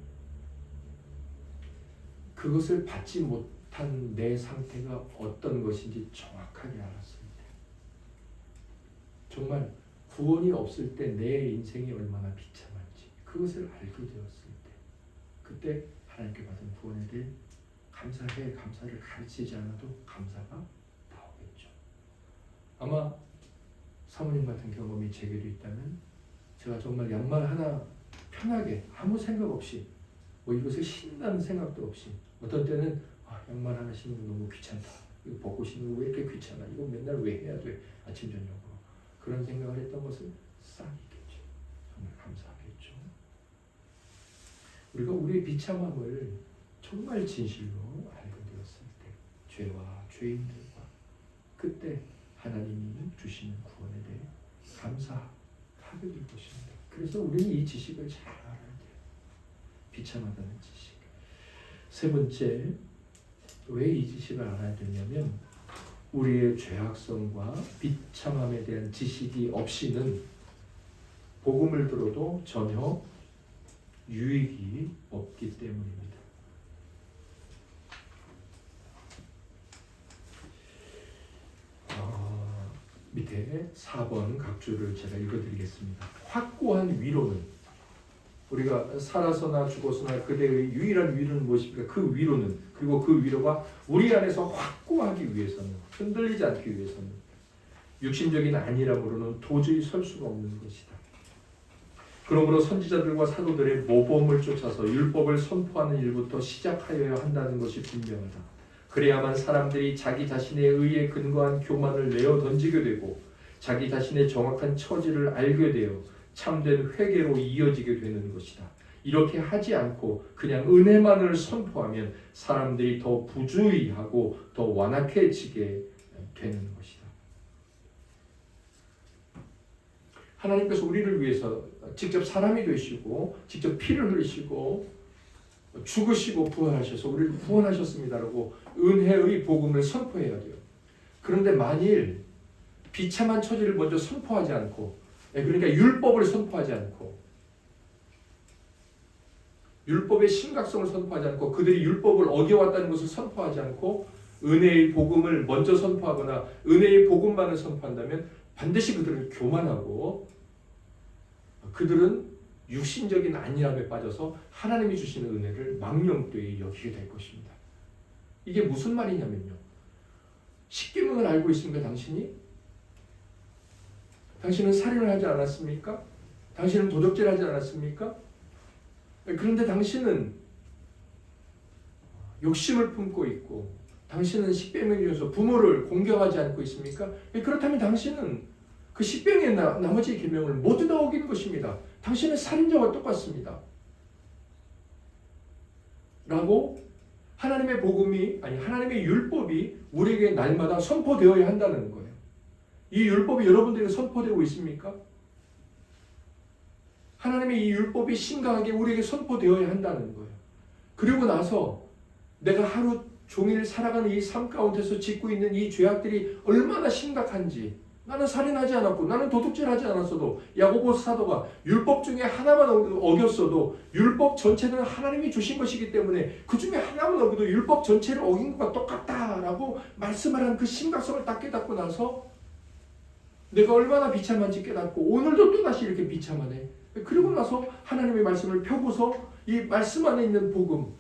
그것을 받지 못한 내 상태가 어떤 것인지 정확하게 알았을 때 정말 구원이 없을 때 내 인생이 얼마나 비참한지 그것을 알게 되었을 때 그때 하나님께 받은 구원에 대해 감사해 감사를 가르치지 않아도 감사가 나오겠죠. 아마 사모님 같은 경험이 제게도 있다면 제가 정말 양말 하나 편하게 아무 생각 없이 뭐 이것을 신다는 생각도 없이 어떤 때는 양말 하나 신는 거 너무 귀찮다. 이거 벗고 신는 거 왜 이렇게 귀찮아. 이거 맨날 왜 해야 돼. 아침 저녁으로. 그런 생각을 했던 것은 싹 있겠죠. 정말 감사하겠죠. 우리가 우리의 비참함을 정말 진실로 알게 되었을 때 죄와 죄인들과 그때 하나님이 주시는 구원에 대해 감사하게 될 것입니다. 그래서 우리는 이 지식을 잘 알아야 돼요. 비참하다는 지식. 세 번째, 왜 이 지식을 알아야 되냐면 우리의 죄악성과 비참함에 대한 지식이 없이는 복음을 들어도 전혀 유익이 없기 때문입니다. 밑에 4번 각주를 제가 읽어드리겠습니다. 확고한 위로는 우리가 살아서나 죽어서나 그대의 유일한 위로는 무엇입니까? 그 위로는 그리고 그 위로가 우리 안에서 확고하기 위해서는 흔들리지 않기 위해서는 육신적인 안일함으로는 도저히 설 수가 없는 것이다. 그러므로 선지자들과 사도들의 모범을 쫓아서 율법을 선포하는 일부터 시작하여야 한다는 것이 분명하다. 그래야만 사람들이 자기 자신의 의에 근거한 교만을 내어 던지게 되고 자기 자신의 정확한 처지를 알게 되어 참된 회개로 이어지게 되는 것이다. 이렇게 하지 않고 그냥 은혜만을 선포하면 사람들이 더 부주의하고 더 완악해지게 되는 것이다. 하나님께서 우리를 위해서 직접 사람이 되시고 직접 피를 흘리시고 죽으시고 부활하셔서 우리를 구원하셨습니다라고 은혜의 복음을 선포해야 돼요. 그런데 만일 비참한 처지를 먼저 선포하지 않고 그러니까 율법을 선포하지 않고 율법의 심각성을 선포하지 않고 그들이 율법을 어겨왔다는 것을 선포하지 않고 은혜의 복음을 먼저 선포하거나 은혜의 복음만을 선포한다면 반드시 그들은 교만하고 그들은 육신적인 안일함에 빠져서 하나님이 주시는 은혜를 망령되이 여기게 될 것입니다. 이게 무슨 말이냐면요. 십계명을 알고 있습니까? 당신은 살인을 하지 않았습니까? 당신은 도적질하지 않았습니까? 그런데 당신은 욕심을 품고 있고 당신은 십계명 중에서 부모를 공경하지 않고 있습니까? 그렇다면 당신은 그 십계명의 나머지 계명을 모두 다 어긴 것입니다. 당신은 살인자와 똑같습니다. 라고 하나님의 복음이 하나님의 율법이 우리에게 날마다 선포되어야 한다는 거예요. 이 율법이 여러분들에게 선포되고 있습니까? 하나님의 이 율법이 심각하게 우리에게 선포되어야 한다는 거예요. 그리고 나서 내가 하루 종일 살아가는 이 삶 가운데서 짓고 있는 이 죄악들이 얼마나 심각한지 나는 살인하지 않았고 나는 도둑질하지 않았어도 야고보 사도가 율법 중에 하나만 어겼어도 율법 전체는 하나님이 주신 것이기 때문에 그 중에 하나만 어겨도 율법 전체를 어긴 것과 똑같다라고 말씀을 한 그 심각성을 딱 깨닫고 나서 내가 얼마나 비참한지 깨닫고 오늘도 또다시 이렇게 비참하네. 그리고 나서 하나님의 말씀을 펴고서 이 말씀 안에 있는 복음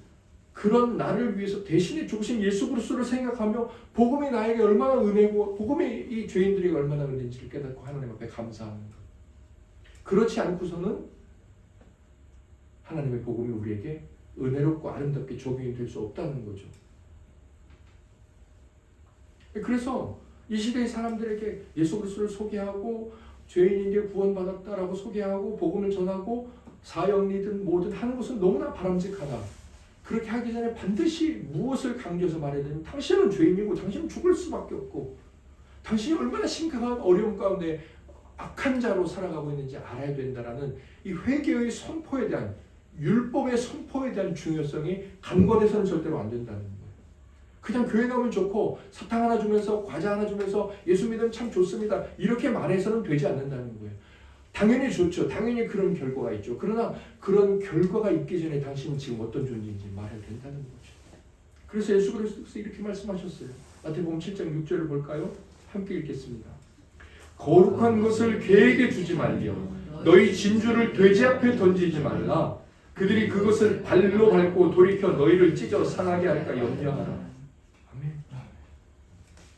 그런 나를 위해서 대신에 죽으신 예수 그리스도를 생각하며 복음이 나에게 얼마나 은혜고 복음이 이 죄인들에게 얼마나 은혜인지를 깨닫고 하나님 앞에 감사하는 것. 그렇지 않고서는 하나님의 복음이 우리에게 은혜롭고 아름답게 적용이 될 수 없다는 거죠. 그래서 이 시대의 사람들에게 예수 그리스도를 소개하고 죄인인데 구원받았다라고 소개하고 복음을 전하고 사형리든 뭐든 하는 것은 너무나 바람직하다. 그렇게 하기 전에 반드시 무엇을 강조해서 말해야 되냐면 당신은 죄인이고 당신은 죽을 수밖에 없고 당신이 얼마나 심각한 어려움 가운데 악한 자로 살아가고 있는지 알아야 된다라는 이 회개의 선포에 대한 율법의 선포에 대한 중요성이 간과돼서는 절대로 안 된다는 거예요. 그냥 교회 가면 좋고 사탕 하나 주면서 과자 하나 주면서 예수 믿으면 참 좋습니다. 이렇게 말해서는 되지 않는다는 거예요. 당연히 좋죠. 당연히 그런 결과가 있죠. 그러나 그런 결과가 있기 전에 당신은 지금 어떤 존재인지 말해야 된다는 거죠. 그래서 예수 그리스도께서 이렇게 말씀하셨어요. 마태복음 7장 6절을 볼까요? 함께 읽겠습니다. 거룩한 것을 개에게 주지 말며 너희 진주를 돼지 앞에 던지지 말라. 그들이 그것을 발로 밟고 돌이켜 너희를 찢어 상하게 할까 염려하라. 아멘.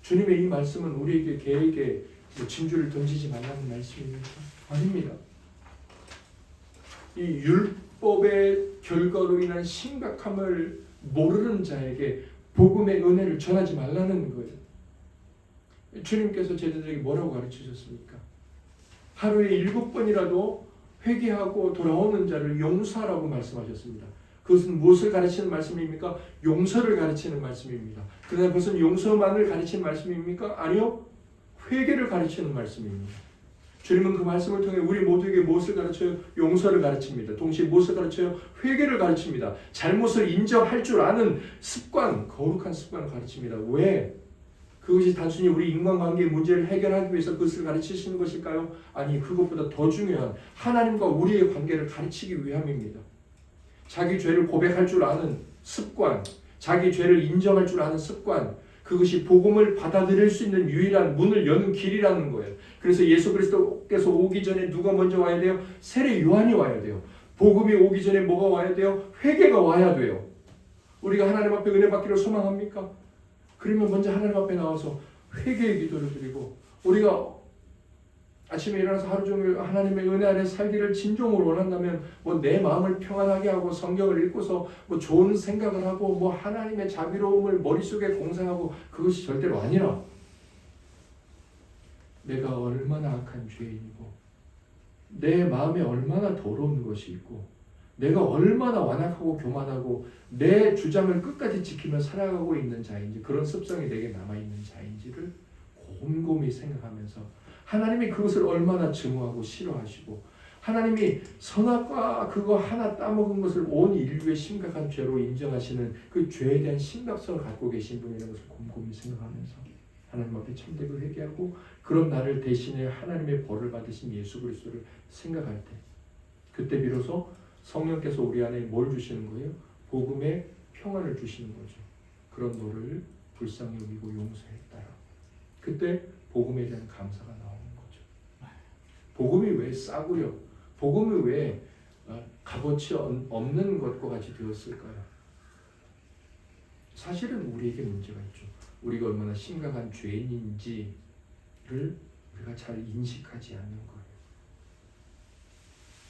주님의 이 말씀은 우리에게 개에게 진주를 던지지 말라는 말씀입니까? 아닙니다. 이 율법의 결과로 인한 심각함을 모르는 자에게 복음의 은혜를 전하지 말라는 거예요. 주님께서 제자들에게 뭐라고 가르치셨습니까? 하루에 7번이라도 회개하고 돌아오는 자를 용서하라고 말씀하셨습니다. 그것은 무엇을 가르치는 말씀입니까? 용서를 가르치는 말씀입니다. 그러나 그것은 용서만을 가르치는 말씀입니까? 아니요. 회개를 가르치는 말씀입니다. 주님은 그 말씀을 통해 우리 모두에게 무엇을 가르쳐요? 용서를 가르칩니다. 동시에 무엇을 가르쳐요? 회개를 가르칩니다. 잘못을 인정할 줄 아는 습관, 거룩한 습관을 가르칩니다. 왜? 그것이 단순히 우리 인간관계의 문제를 해결하기 위해서 그것을 가르치시는 것일까요? 아니, 그것보다 더 중요한 하나님과 우리의 관계를 가르치기 위함입니다. 자기 죄를 고백할 줄 아는 습관, 자기 죄를 인정할 줄 아는 습관, 그것이 복음을 받아들일 수 있는 유일한 문을 여는 길이라는 거예요. 그래서 예수 그리스도께서 오기 전에 누가 먼저 와야 돼요? 세례 요한이 와야 돼요. 복음이 오기 전에 뭐가 와야 돼요? 회개가 와야 돼요. 우리가 하나님 앞에 은혜 받기를 소망합니까? 그러면 먼저 하나님 앞에 나와서 회개의 기도를 드리고, 우리가 아침에 일어나서 하루 종일 하나님의 은혜 아래 살기를 진정으로 원한다면 뭐 내 마음을 평안하게 하고 성경을 읽고서 뭐 좋은 생각을 하고 뭐 하나님의 자비로움을 머릿속에 공상하고, 그것이 절대로 아니라 내가 얼마나 악한 죄인이고 내 마음에 얼마나 더러운 것이 있고 내가 얼마나 완악하고 교만하고 내 주장을 끝까지 지키며 살아가고 있는 자인지, 그런 습성이 내게 남아있는 자인지를 곰곰이 생각하면서 하나님이 그것을 얼마나 증오하고 싫어하시고 하나님이 선악과 그거 하나 따먹은 것을 온 인류의 심각한 죄로 인정하시는 그 죄에 대한 심각성을 갖고 계신 분이라는 것을 곰곰이 생각하면서 하나님 앞에 참되고 회개하고, 그런 나를 대신해 하나님의 벌을 받으신 예수 그리스도를 생각할 때, 그때 비로소 성령께서 우리 안에 뭘 주시는 거예요? 복음의 평안을 주시는 거죠. 그런 너를 불쌍히 여기고 용서했다라. 그때 복음에 대한 감사가 나오는 거죠. 복음이 왜 싸구려, 복음이 왜 값어치 없는 것과 같이 되었을까요? 사실은 우리에게 문제가 있죠. 우리가 얼마나 심각한 죄인인지를 우리가 잘 인식하지 않는 거예요.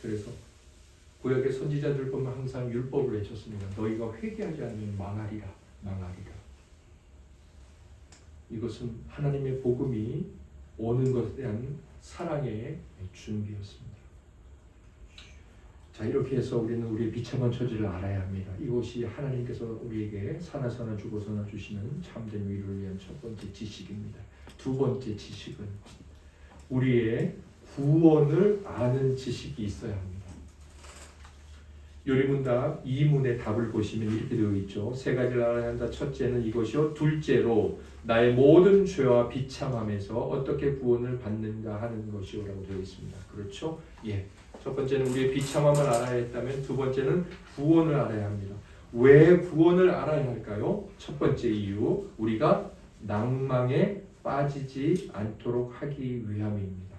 그래서 구약의 선지자들 보면 항상 율법을 외쳤습니다. 너희가 회개하지 않으면 망하리라, 망하리라. 이것은 하나님의 복음이 오는 것에 대한 사랑의 준비였습니다. 자, 이렇게 해서 우리는 우리의 비참한 처지를 알아야 합니다. 이것이 하나님께서 우리에게 사나사나 주고서나 주시는 참된 위로를 위한 첫 번째 지식입니다. 두 번째 지식은 우리의 구원을 아는 지식이 있어야 합니다. 요리문답 2문의 답을 보시면 이렇게 되어 있죠. 세 가지를 알아야 한다. 첫째는 이것이요. 둘째로 나의 모든 죄와 비참함에서 어떻게 구원을 받는가 하는 것이요라고 되어 있습니다. 그렇죠? 예. 첫 번째는 우리의 비참함을 알아야 했다면 두 번째는 구원을 알아야 합니다. 왜 구원을 알아야 할까요? 첫 번째 이유, 우리가 낭망에 빠지지 않도록 하기 위함입니다.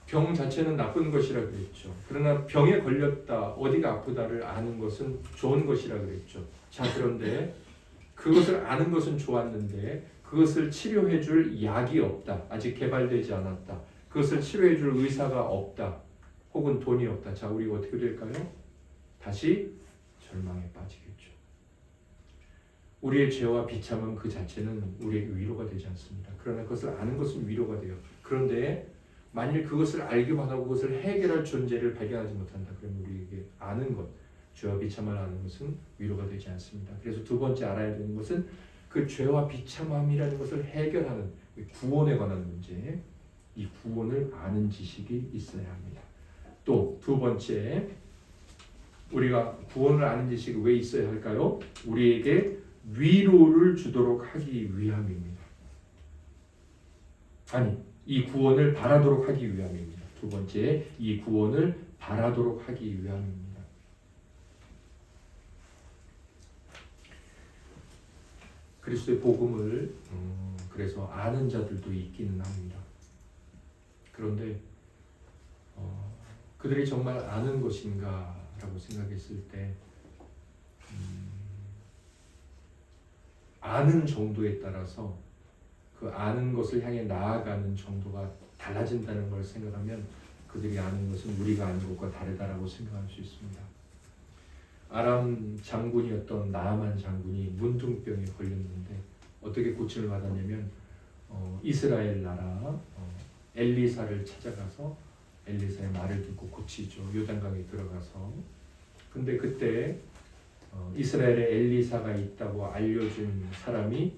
병 자체는 나쁜 것이라 그랬죠. 그러나 병에 걸렸다, 어디가 아프다를 아는 것은 좋은 것이라 그랬죠. 자, 그런데 그것을 아는 것은 좋았는데 그것을 치료해 줄 약이 없다. 아직 개발되지 않았다. 그것을 치료해 줄 의사가 없다. 혹은 돈이 없다. 자, 우리가 어떻게 될까요? 다시 절망에 빠지겠죠. 우리의 죄와 비참함 그 자체는 우리에게 위로가 되지 않습니다. 그러나 그것을 아는 것은 위로가 돼요. 그런데 만일 그것을 알기만 하고 그것을 해결할 존재를 발견하지 못한다. 그러면 우리에게 아는 것, 죄와 비참함을 아는 것은 위로가 되지 않습니다. 그래서 두 번째 알아야 되는 것은 그 죄와 비참함이라는 것을 해결하는 구원에 관한 문제, 이 구원을 아는 지식이 있어야 합니다. 또 두 번째, 우리가 구원을 아는 지식이 왜 있어야 할까요? 우리에게 위로를 주도록 하기 위함입니다. 아니, 이 구원을 바라도록 하기 위함입니다. 두 번째, 이 구원을 바라도록 하기 위함입니다. 그리스도의 복음을 그래서 아는 자들도 있기는 합니다. 그런데 그들이 정말 아는 것인가라고 생각했을 때 아는 정도에 따라서 그 아는 것을 향해 나아가는 정도가 달라진다는 걸 생각하면 그들이 아는 것은 우리가 아는 것과 다르다라고 생각할 수 있습니다. 아람 장군이었던 나아만 장군이 문둥병에 걸렸는데 어떻게 고침을 받았냐면 이스라엘 나라 엘리사를 찾아가서 엘리사의 말을 듣고 고치죠. 요단강에 들어가서. 근데 그때 이스라엘에 엘리사가 있다고 알려준 사람이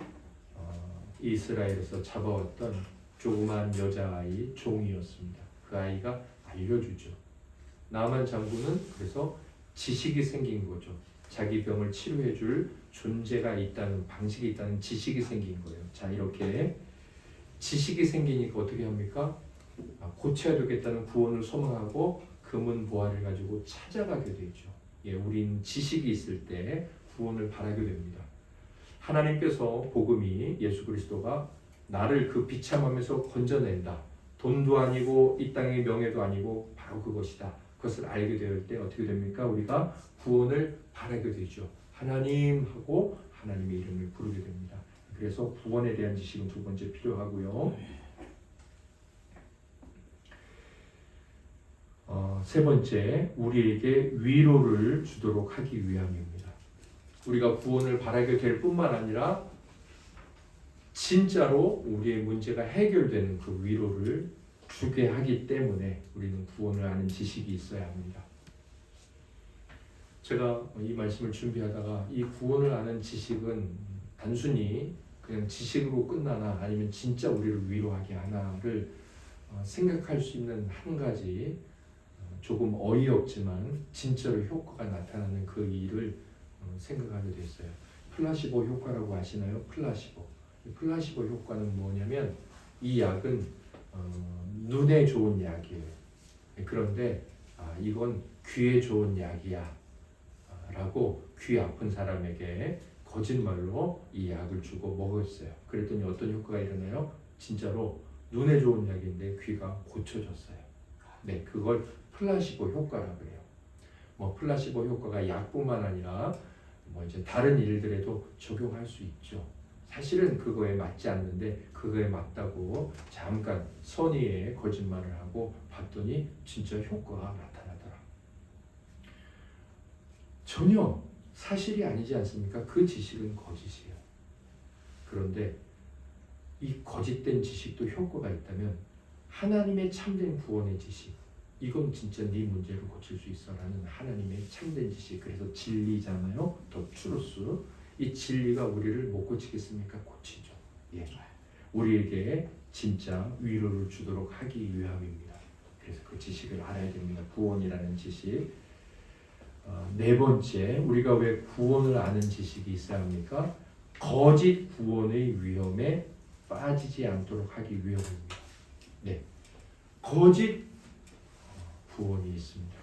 이스라엘에서 잡아왔던 조그만 여자아이 종이었습니다. 그 아이가 알려주죠. 나아만 장군은 그래서 지식이 생긴 거죠. 자기 병을 치료해줄 존재가 있다는, 방식이 있다는 지식이 생긴 거예요. 자, 이렇게 지식이 생기니까 어떻게 합니까? 고쳐야 되겠다는 구원을 소망하고 금은 보화를 가지고 찾아가게 되죠. 예, 우린 지식이 있을 때 구원을 바라게 됩니다. 하나님께서 복음이 예수 그리스도가 나를 그 비참함에서 건져낸다. 돈도 아니고 이 땅의 명예도 아니고 바로 그것이다. 그것을 알게 될 때 어떻게 됩니까? 우리가 구원을 바라게 되죠. 하나님 하고 하나님의 이름을 부르게 됩니다. 그래서 구원에 대한 지식은 두 번째 필요하고요. 세 번째, 우리에게 위로를 주도록 하기 위함입니다. 우리가 구원을 바라게 될 뿐만 아니라 진짜로 우리의 문제가 해결되는 그 위로를 주게 하기 때문에 우리는 구원을 아는 지식이 있어야 합니다. 제가 이 말씀을 준비하다가 이 구원을 아는 지식은 단순히 그냥 지식으로 끝나나 아니면 진짜 우리를 위로하게 하나를 생각할 수 있는 한 가지 조금 어이없지만 진짜로 효과가 나타나는 그 일을 생각하게 됐어요. 플라시보 효과라고 아시나요? 플라시보 효과는 뭐냐면 이 약은 눈에 좋은 약이에요. 그런데 이건 귀에 좋은 약이야 라고 귀 아픈 사람에게 거짓말로 이 약을 주고 먹었어요. 그랬더니 어떤 효과가 일어나요? 진짜로 눈에 좋은 약인데 귀가 고쳐졌어요. 네, 그걸 플라시보 효과라고 그래요. 플라시보 효과가 약뿐만 아니라 이제 다른 일들에도 적용할 수 있죠. 사실은 그거에 맞지 않는데 그거에 맞다고 잠깐 선의의 거짓말을 하고 봤더니 진짜 효과가 나타나더라. 전혀 사실이 아니지 않습니까? 그 지식은 거짓이에요. 그런데 이 거짓된 지식도 효과가 있다면 하나님의 참된 구원의 지식, 이건 진짜 네 문제를 고칠 수 있어라는 하나님의 참된 지식, 그래서 진리잖아요. 더 추로스. 이 진리가 우리를 못 고치겠습니까? 고치죠. 예. 우리에게 진짜 위로를 주도록 하기 위함입니다. 그래서 그 지식을 알아야 됩니다. 구원이라는 지식. 네 번째, 우리가 왜 구원을 아는 지식이 있어야 합니까? 거짓 구원의 위험에 빠지지 않도록 하기 위함입니다. 네, 거짓 구원이 있습니다.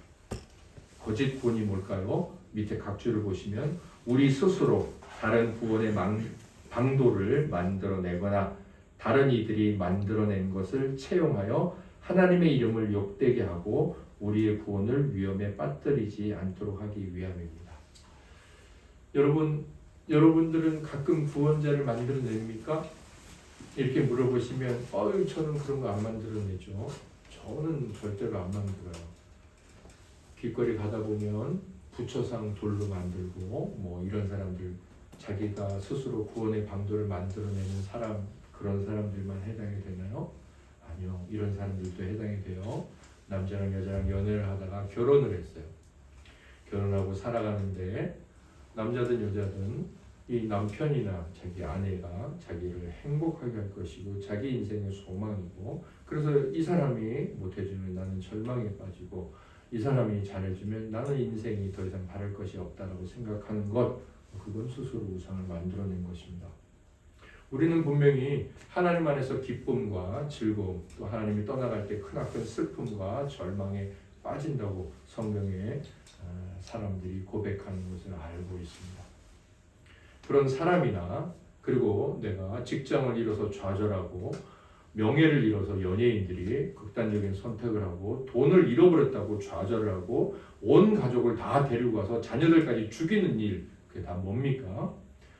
거짓 구원이 뭘까요? 밑에 각주를 보시면 우리 스스로 다른 구원의 방도를 만들어내거나 다른 이들이 만들어낸 것을 채용하여 하나님의 이름을 욕되게 하고 우리의 구원을 위험에 빠뜨리지 않도록 하기 위함입니다. 여러분들은 가끔 구원자를 만들어냅니까? 이렇게 물어보시면 저는 그런 거 안 만들어내죠. 저는 절대로 안 만들어요. 길거리 가다 보면 부처상 돌로 만들고 뭐 이런 사람들, 자기가 스스로 구원의 방도를 만들어내는 사람, 그런 사람들만 해당이 되나요? 아니요. 이런 사람들도 해당이 돼요. 남자랑 여자랑 연애를 하다가 결혼을 했어요. 결혼하고 살아가는데 남자든 여자든 이 남편이나 자기 아내가 자기를 행복하게 할 것이고 자기 인생의 소망이고, 그래서 이 사람이 못해주면 나는 절망에 빠지고 이 사람이 잘해주면 나는 인생이 더 이상 바랄 것이 없다라고 생각하는 것, 그건 스스로 우상을 만들어낸 것입니다. 우리는 분명히 하나님 안에서 기쁨과 즐거움, 또 하나님이 떠나갈 때 크나큰 슬픔과 절망에 빠진다고 성경에 사람들이 고백하는 것을 알고 있습니다. 그런 사람이나, 그리고 내가 직장을 잃어서 좌절하고 명예를 잃어서 연예인들이 극단적인 선택을 하고 돈을 잃어버렸다고 좌절을 하고 온 가족을 다 데리고 가서 자녀들까지 죽이는 일, 그게 다 뭡니까?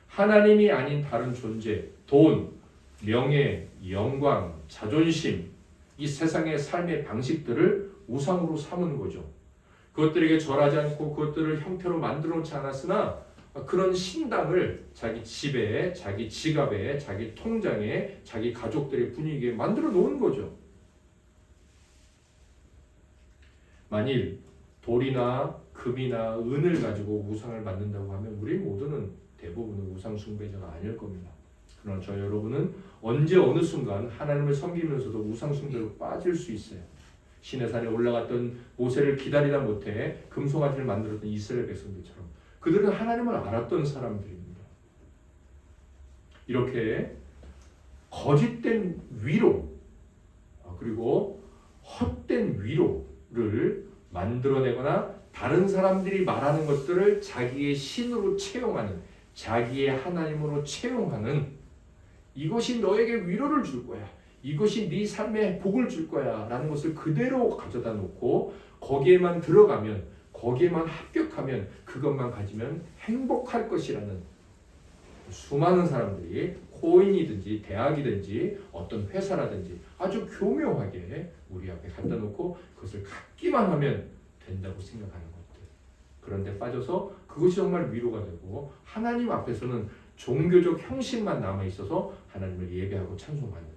하나님이 아닌 다른 존재, 돈, 명예, 영광, 자존심, 이 세상의 삶의 방식들을 우상으로 삼은 거죠. 그것들에게 절하지 않고 그것들을 형태로 만들어 놓지 않았으나 그런 신당을 자기 집에, 자기 지갑에, 자기 통장에, 자기 가족들의 분위기에 만들어 놓은 거죠. 만일 돌이나 금이나 은을 가지고 우상을 만든다고 하면 우리 모두는 대부분은 우상 숭배자가 아닐 겁니다. 그러나 저 여러분은 언제 어느 순간 하나님을 섬기면서도 우상 숭배로 빠질 수 있어요. 시내산에 올라갔던 모세를 기다리다 못해 금송아지를 만들었던 이스라엘 백성들처럼 그들은 하나님을 알았던 사람들입니다. 이렇게 거짓된 위로, 그리고 헛된 위로를 만들어내거나 다른 사람들이 말하는 것들을 자기의 신으로 채용하는, 자기의 하나님으로 채용하는, 이것이 너에게 위로를 줄 거야, 이것이 네 삶에 복을 줄 거야 라는 것을 그대로 가져다 놓고 거기에만 들어가면, 거기에만 합격하면, 그것만 가지면 행복할 것이라는 수많은 사람들이 코인이든지 대학이든지 어떤 회사라든지 아주 교묘하게 우리 앞에 갖다 놓고 그것을 갖기만 하면 된다고 생각하는 것들. 그런데 빠져서 그것이 정말 위로가 되고 하나님 앞에서는 종교적 형식만 남아있어서 하나님을 예배하고 찬송하는,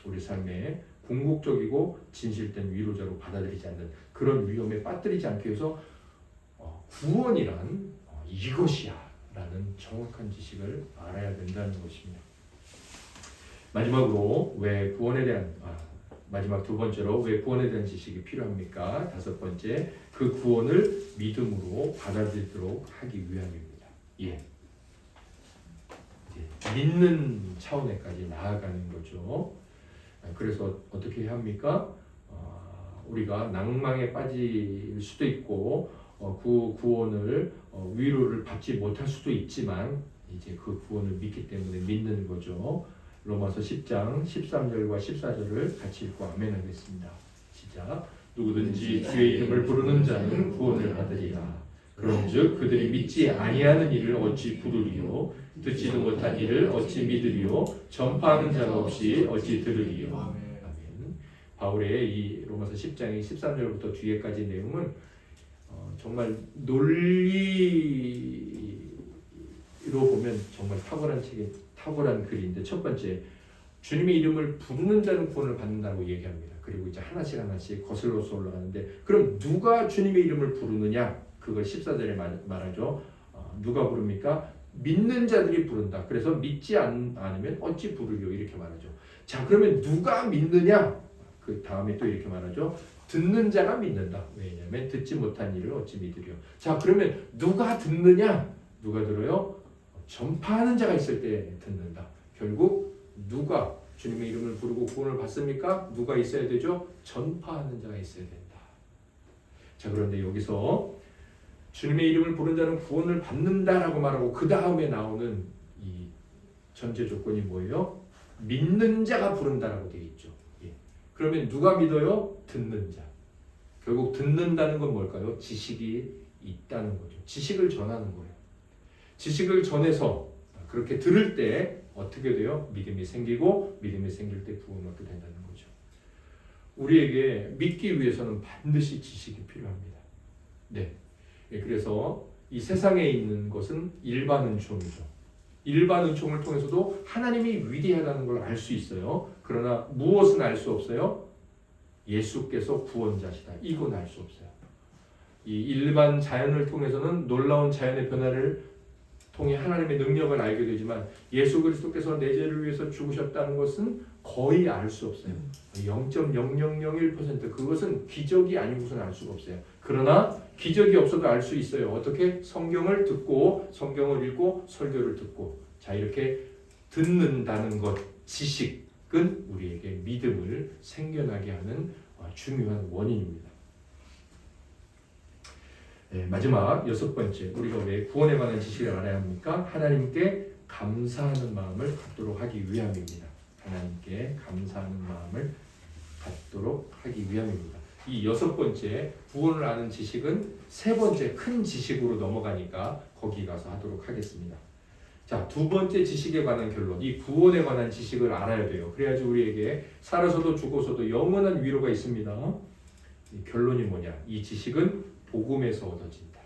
우리 삶에 궁극적이고 진실된 위로자로 받아들이지 않는 그런 위험에 빠뜨리지 않기 위해서 구원이란 이것이야 라는 정확한 지식을 알아야 된다는 것입니다. 마지막으로 왜 구원에 대한 마지막 두 번째로 왜 구원에 대한 지식이 필요합니까? 다섯 번째, 그 구원을 믿음으로 받아들이도록 하기 위함입니다. 믿는 차원에까지 나아가는 거죠. 그래서 어떻게 해야 합니까? 우리가 낭망에 빠질 수도 있고 그 구원을 위로를 받지 못할 수도 있지만 이제 그 구원을 믿기 때문에 믿는 거죠. 로마서 10장 13절과 14절을 같이 읽고 아멘 하겠습니다. 시작. 누구든지 주의 이름을 부르는 자는 구원을 받으리라. 그런즉 그들이 믿지 아니하는 일을 어찌 부르리요? 듣지도 못한 일을 어찌 믿으리요? 전파하는 자가 없이 어찌 들으리요? 아멘. 바울의 이 로마서 10장의 13절부터 뒤에까지 내용은 정말 논리로 보면 정말 탁월한 글인데, 첫 번째, 주님의 이름을 부르는 자는 구원을 받는다고 얘기합니다. 그리고 이제 하나씩 거슬러서 올라가는데, 그럼 누가 주님의 이름을 부르느냐? 그걸 14절에 말하죠. 누가 부릅니까? 믿는 자들이 부른다. 그래서 믿지 않으면 어찌 부르리요? 이렇게 말하죠. 자, 그러면 누가 믿느냐? 그 다음에 또 이렇게 말하죠. 듣는 자가 믿는다. 왜냐하면 듣지 못한 일을 어찌 믿으려. 자, 그러면 누가 듣느냐? 누가 들어요? 전파하는 자가 있을 때 듣는다. 결국 누가 주님의 이름을 부르고 구원을 받습니까? 누가 있어야 되죠? 전파하는 자가 있어야 된다. 자, 그런데 여기서 주님의 이름을 부른 자는 구원을 받는다라고 말하고 그 다음에 나오는 이 전제 조건이 뭐예요? 믿는 자가 부른다라고 되어 있죠. 그러면 누가 믿어요? 듣는 자. 결국 듣는다는 건 뭘까요? 지식이 있다는 거죠. 지식을 전하는 거예요. 지식을 전해서 그렇게 들을 때 어떻게 돼요? 믿음이 생기고 믿음이 생길 때 구원을 얻게 된다는 거죠. 우리에게 믿기 위해서는 반드시 지식이 필요합니다. 네. 그래서 이 세상에 있는 것은 일반 은총이죠. 일반 은총을 통해서도 하나님이 위대하다는 걸 알 수 있어요. 그러나 무엇은 알 수 없어요? 예수께서 구원자시다. 이건 알 수 없어요. 이 일반 자연을 통해서는 놀라운 자연의 변화를 통해 하나님의 능력을 알게 되지만 예수 그리스도께서 내 죄를 위해서 죽으셨다는 것은 거의 알 수 없어요. 0.0001% 그것은 기적이 아니고서는 알 수가 없어요. 그러나 기적이 없어도 알 수 있어요. 어떻게? 성경을 듣고 성경을 읽고 설교를 듣고 자 이렇게 듣는다는 것 지식은 우리에게 믿음을 생겨나게 하는 중요한 원인입니다. 네, 마지막 6번째 우리가 왜 구원에 관한 지식을 알아야 합니까? 하나님께 감사하는 마음을 갖도록 하기 위함입니다. 하나님께 감사하는 마음을 갖도록 하기 위함입니다. 이 6번째 구원을 아는 지식은 3번째 큰 지식으로 넘어가니까 거기 가서 하도록 하겠습니다. 자, 2번째 지식에 관한 결론, 이 구원에 관한 지식을 알아야 돼요. 그래야지 우리에게 살아서도 죽어서도 영원한 위로가 있습니다. 이 결론이 뭐냐? 이 지식은 복음에서 얻어진다.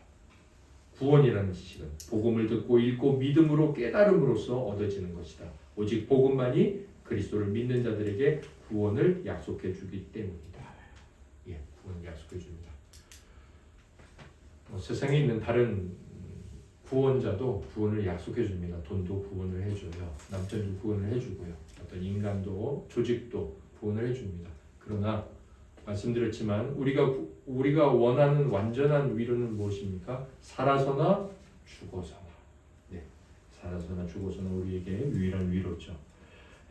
구원이라는 지식은 복음을 듣고 읽고 믿음으로 깨달음으로써 얻어지는 것이다. 오직 복음만이 그리스도를 믿는 자들에게 구원을 약속해 주기 때문이다. 예, 구원 약속해 줍니다. 세상에 있는 다른 구원자도 구원을 약속해 줍니다. 돈도 구원을 해줘요. 남편도 구원을 해주고요. 어떤 인간도 조직도 구원을 해줍니다. 그러나 말씀드렸지만 우리가 원하는 완전한 위로는 무엇입니까? 살아서나 죽어서나. 네, 살아서나 죽어서나 우리에게 유일한 위로죠.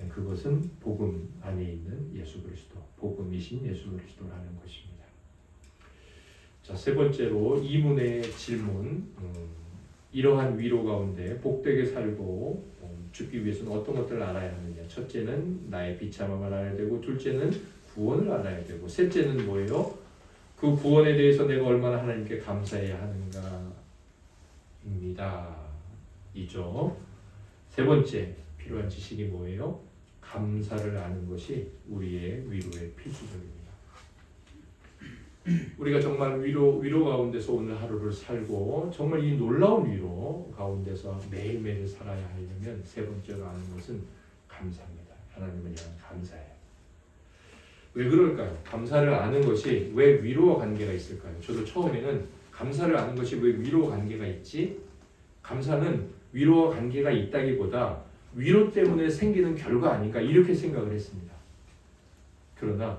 그것은 복음 안에 있는 예수 그리스도, 복음이신 예수 그리스도라는 것입니다. 자, 3번째로 이문의 질문. 이러한 위로 가운데 복되게 살고 죽기 위해서는 어떤 것들을 알아야 하느냐? 첫째는 나의 비참함을 알아야 되고, 둘째는 구원을 알아야 되고, 셋째는 뭐예요? 그 구원에 대해서 내가 얼마나 하나님께 감사해야 하는가입니다. 이죠. 3번째 필요한 지식이 뭐예요? 감사를 아는 것이 우리의 위로의 필수적입니다. 우리가 정말 위로 가운데서 오늘 하루를 살고 정말 이 놀라운 위로 가운데서 매일매일 살아야 하려면 3번째로 아는 것은 감사입니다. 하나님을 향한 감사예요. 왜 그럴까요? 감사를 아는 것이 왜 위로와 관계가 있을까요? 저도 처음에는 감사를 아는 것이 왜 위로와 관계가 있지? 감사는 위로와 관계가 있다기보다 위로 때문에 생기는 결과 아닌가 이렇게 생각을 했습니다. 그러나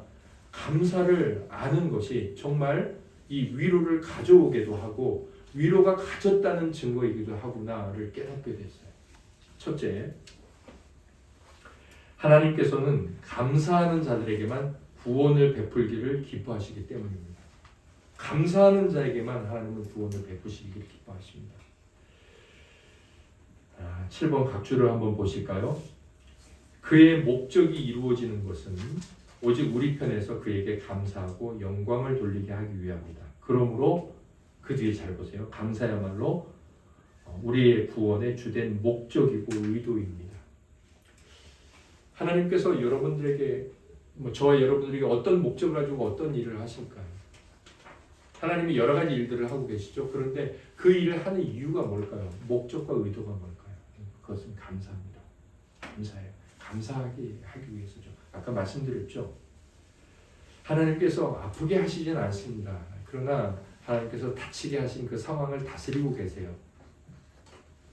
감사를 아는 것이 정말 이 위로를 가져오기도 하고 위로가 가졌다는 증거이기도 하구나를 깨닫게 됐어요. 첫째, 하나님께서는 감사하는 자들에게만 구원을 베풀기를 기뻐하시기 때문입니다. 감사하는 자에게만 하나님은 구원을 베푸시기를 기뻐하십니다. 7번 각주를 한번 보실까요? 그의 목적이 이루어지는 것은 오직 우리 편에서 그에게 감사하고 영광을 돌리게 하기 위함이다. 그러므로 그 뒤에 잘 보세요. 감사야말로 우리의 구원의 주된 목적이고 의도입니다. 하나님께서 여러분들에게 저와 여러분들에게 어떤 목적을 가지고 어떤 일을 하실까요? 하나님이 여러 가지 일들을 하고 계시죠. 그런데 그 일을 하는 이유가 뭘까요? 목적과 의도가 뭘까요? 그것은 감사합니다. 감사해요. 감사하게 하기 위해서죠. 아까 말씀드렸죠. 하나님께서 아프게 하시진 않습니다. 그러나 하나님께서 다치게 하신 그 상황을 다스리고 계세요.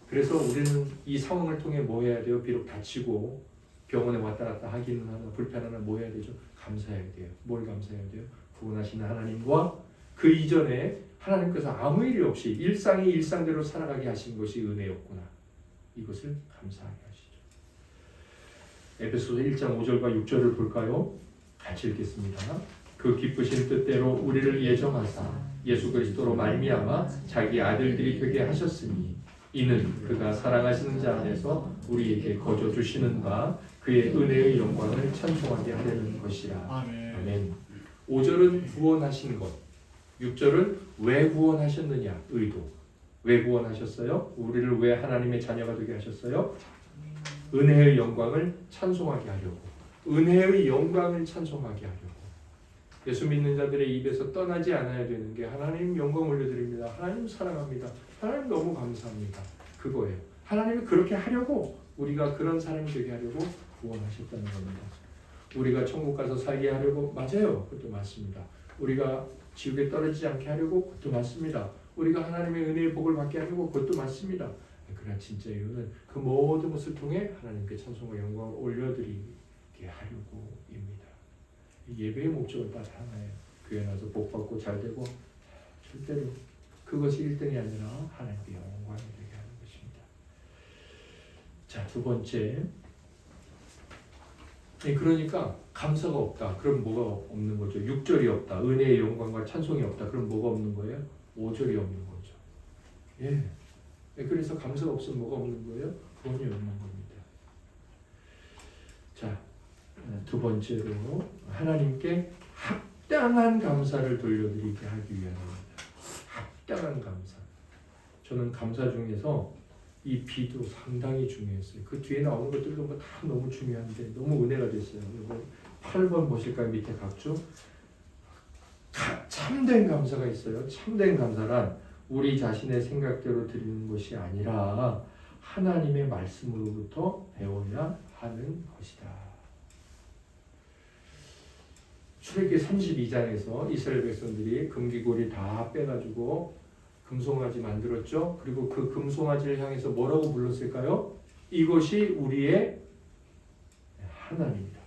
그래서 우리는 이 상황을 통해 뭐 해야 돼요? 비록 다치고 병원에 왔다 갔다 하기는 하나 불편하나 뭐 해야 되죠? 감사해야 돼요. 뭘 감사해야 돼요? 구원하시는 하나님과 그 이전에 하나님께서 아무 일이 없이 일상이 일상대로 살아가게 하신 것이 은혜였구나. 이것을 감사하게 하시죠. 에베소서 1장 5절과 6절을 볼까요? 같이 읽겠습니다. 그 기쁘신 뜻대로 우리를 예정하사 예수 그리스도로 말미암아 자기 아들들이 되게 하셨으니 이는 그가 사랑하시는 자 안에서 우리에게 거저 주시는 바 그의 은혜의 영광을 찬송하게 하려는 것이라. 아멘. 5절은 구원하신 것, 6절은 왜 구원하셨느냐, 의도. 왜 구원하셨어요? 우리를 왜 하나님의 자녀가 되게 하셨어요? 은혜의 영광을 찬송하게 하려고. 은혜의 영광을 찬송하게 하려고. 예수 믿는 자들의 입에서 떠나지 않아야 되는 게 하나님 영광 올려드립니다. 하나님 사랑합니다. 하나님 너무 감사합니다. 그거예요. 하나님이 그렇게 하려고 우리가 그런 사람이 되게 하려고 구원하셨다는 겁니다. 우리가 천국 가서 살게 하려고 맞아요. 그것도 맞습니다. 우리가 지옥에 떨어지지 않게 하려고 그것도 맞습니다. 우리가 하나님의 은혜의 복을 받게 하려고 그것도 맞습니다. 그러나 진짜 이유는 그 모든 것을 통해 하나님께 찬송과 영광을 올려드리게 하려고입니다. 예배의 목적은 딱 하나예요. 교회 나서 복 받고 잘 되고 절대로 그것이 1등이 아니라 하나님께 영광이 되게 하는 것입니다. 자, 두 번째. 그러니까 감사가 없다. 그럼 뭐가 없는 거죠? 6절이 없다. 은혜의 영광과 찬송이 없다. 그럼 뭐가 없는 거예요? 5절이 없는 거죠. 예. 그래서 감사가 없으면 뭐가 없는 거예요? 구원이 없는 겁니다. 자, 두 번째로 하나님께 합당한 감사를 돌려드리게 하기 위함입니다. 합당한 감사. 저는 감사 중에서 이 비도 상당히 중요했어요. 그 뒤에 나오는 것들도 뭐 다 너무 중요한데 너무 은혜가 됐어요. 이거 8번 보실까요? 밑에 각주. 참된 감사가 있어요. 참된 감사란 우리 자신의 생각대로 드리는 것이 아니라 하나님의 말씀으로부터 배워야 하는 것이다. 출애굽기 32장에서 이스라엘 백성들이 금기고리 다 빼가지고 금송아지 만들었죠. 그리고 그 금송아지를 향해서 뭐라고 불렀을까요? 이것이 우리의 하나님이다.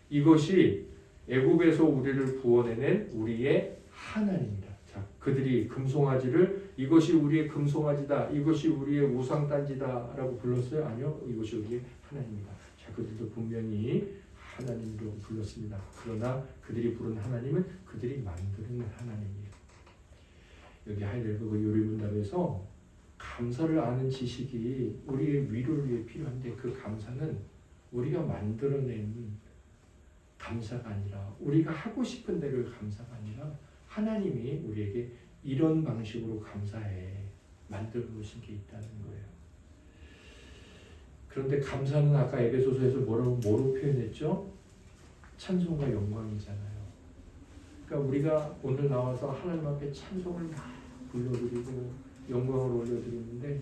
이것이 애굽에서 우리를 구원해낸 우리의 하나님이다. 자, 그들이 금송아지를 이것이 우리의 금송아지다. 이것이 우리의 우상단지다라고 불렀어요? 아니요. 이것이 우리의 하나님이다. 자, 그들도 분명히 하나님으로 불렀습니다. 그러나 그들이 부른 하나님은 그들이 만드는 하나님이에요. 여기 하이델베르그 요리문답에서 감사를 아는 지식이 우리의 위로를 위해 필요한데 그 감사는 우리가 만들어낸 감사가 아니라 우리가 하고 싶은 대로의 감사가 아니라 하나님이 우리에게 이런 방식으로 감사해 만들어 놓으신 게 있다는 거예요. 그런데 감사는 아까 에베소서에서 뭐로 표현했죠? 찬송과 영광이잖아요. 그러니까 우리가 오늘 나와서 하나님 앞에 찬송을 막 불러드리고 영광을 올려드리는데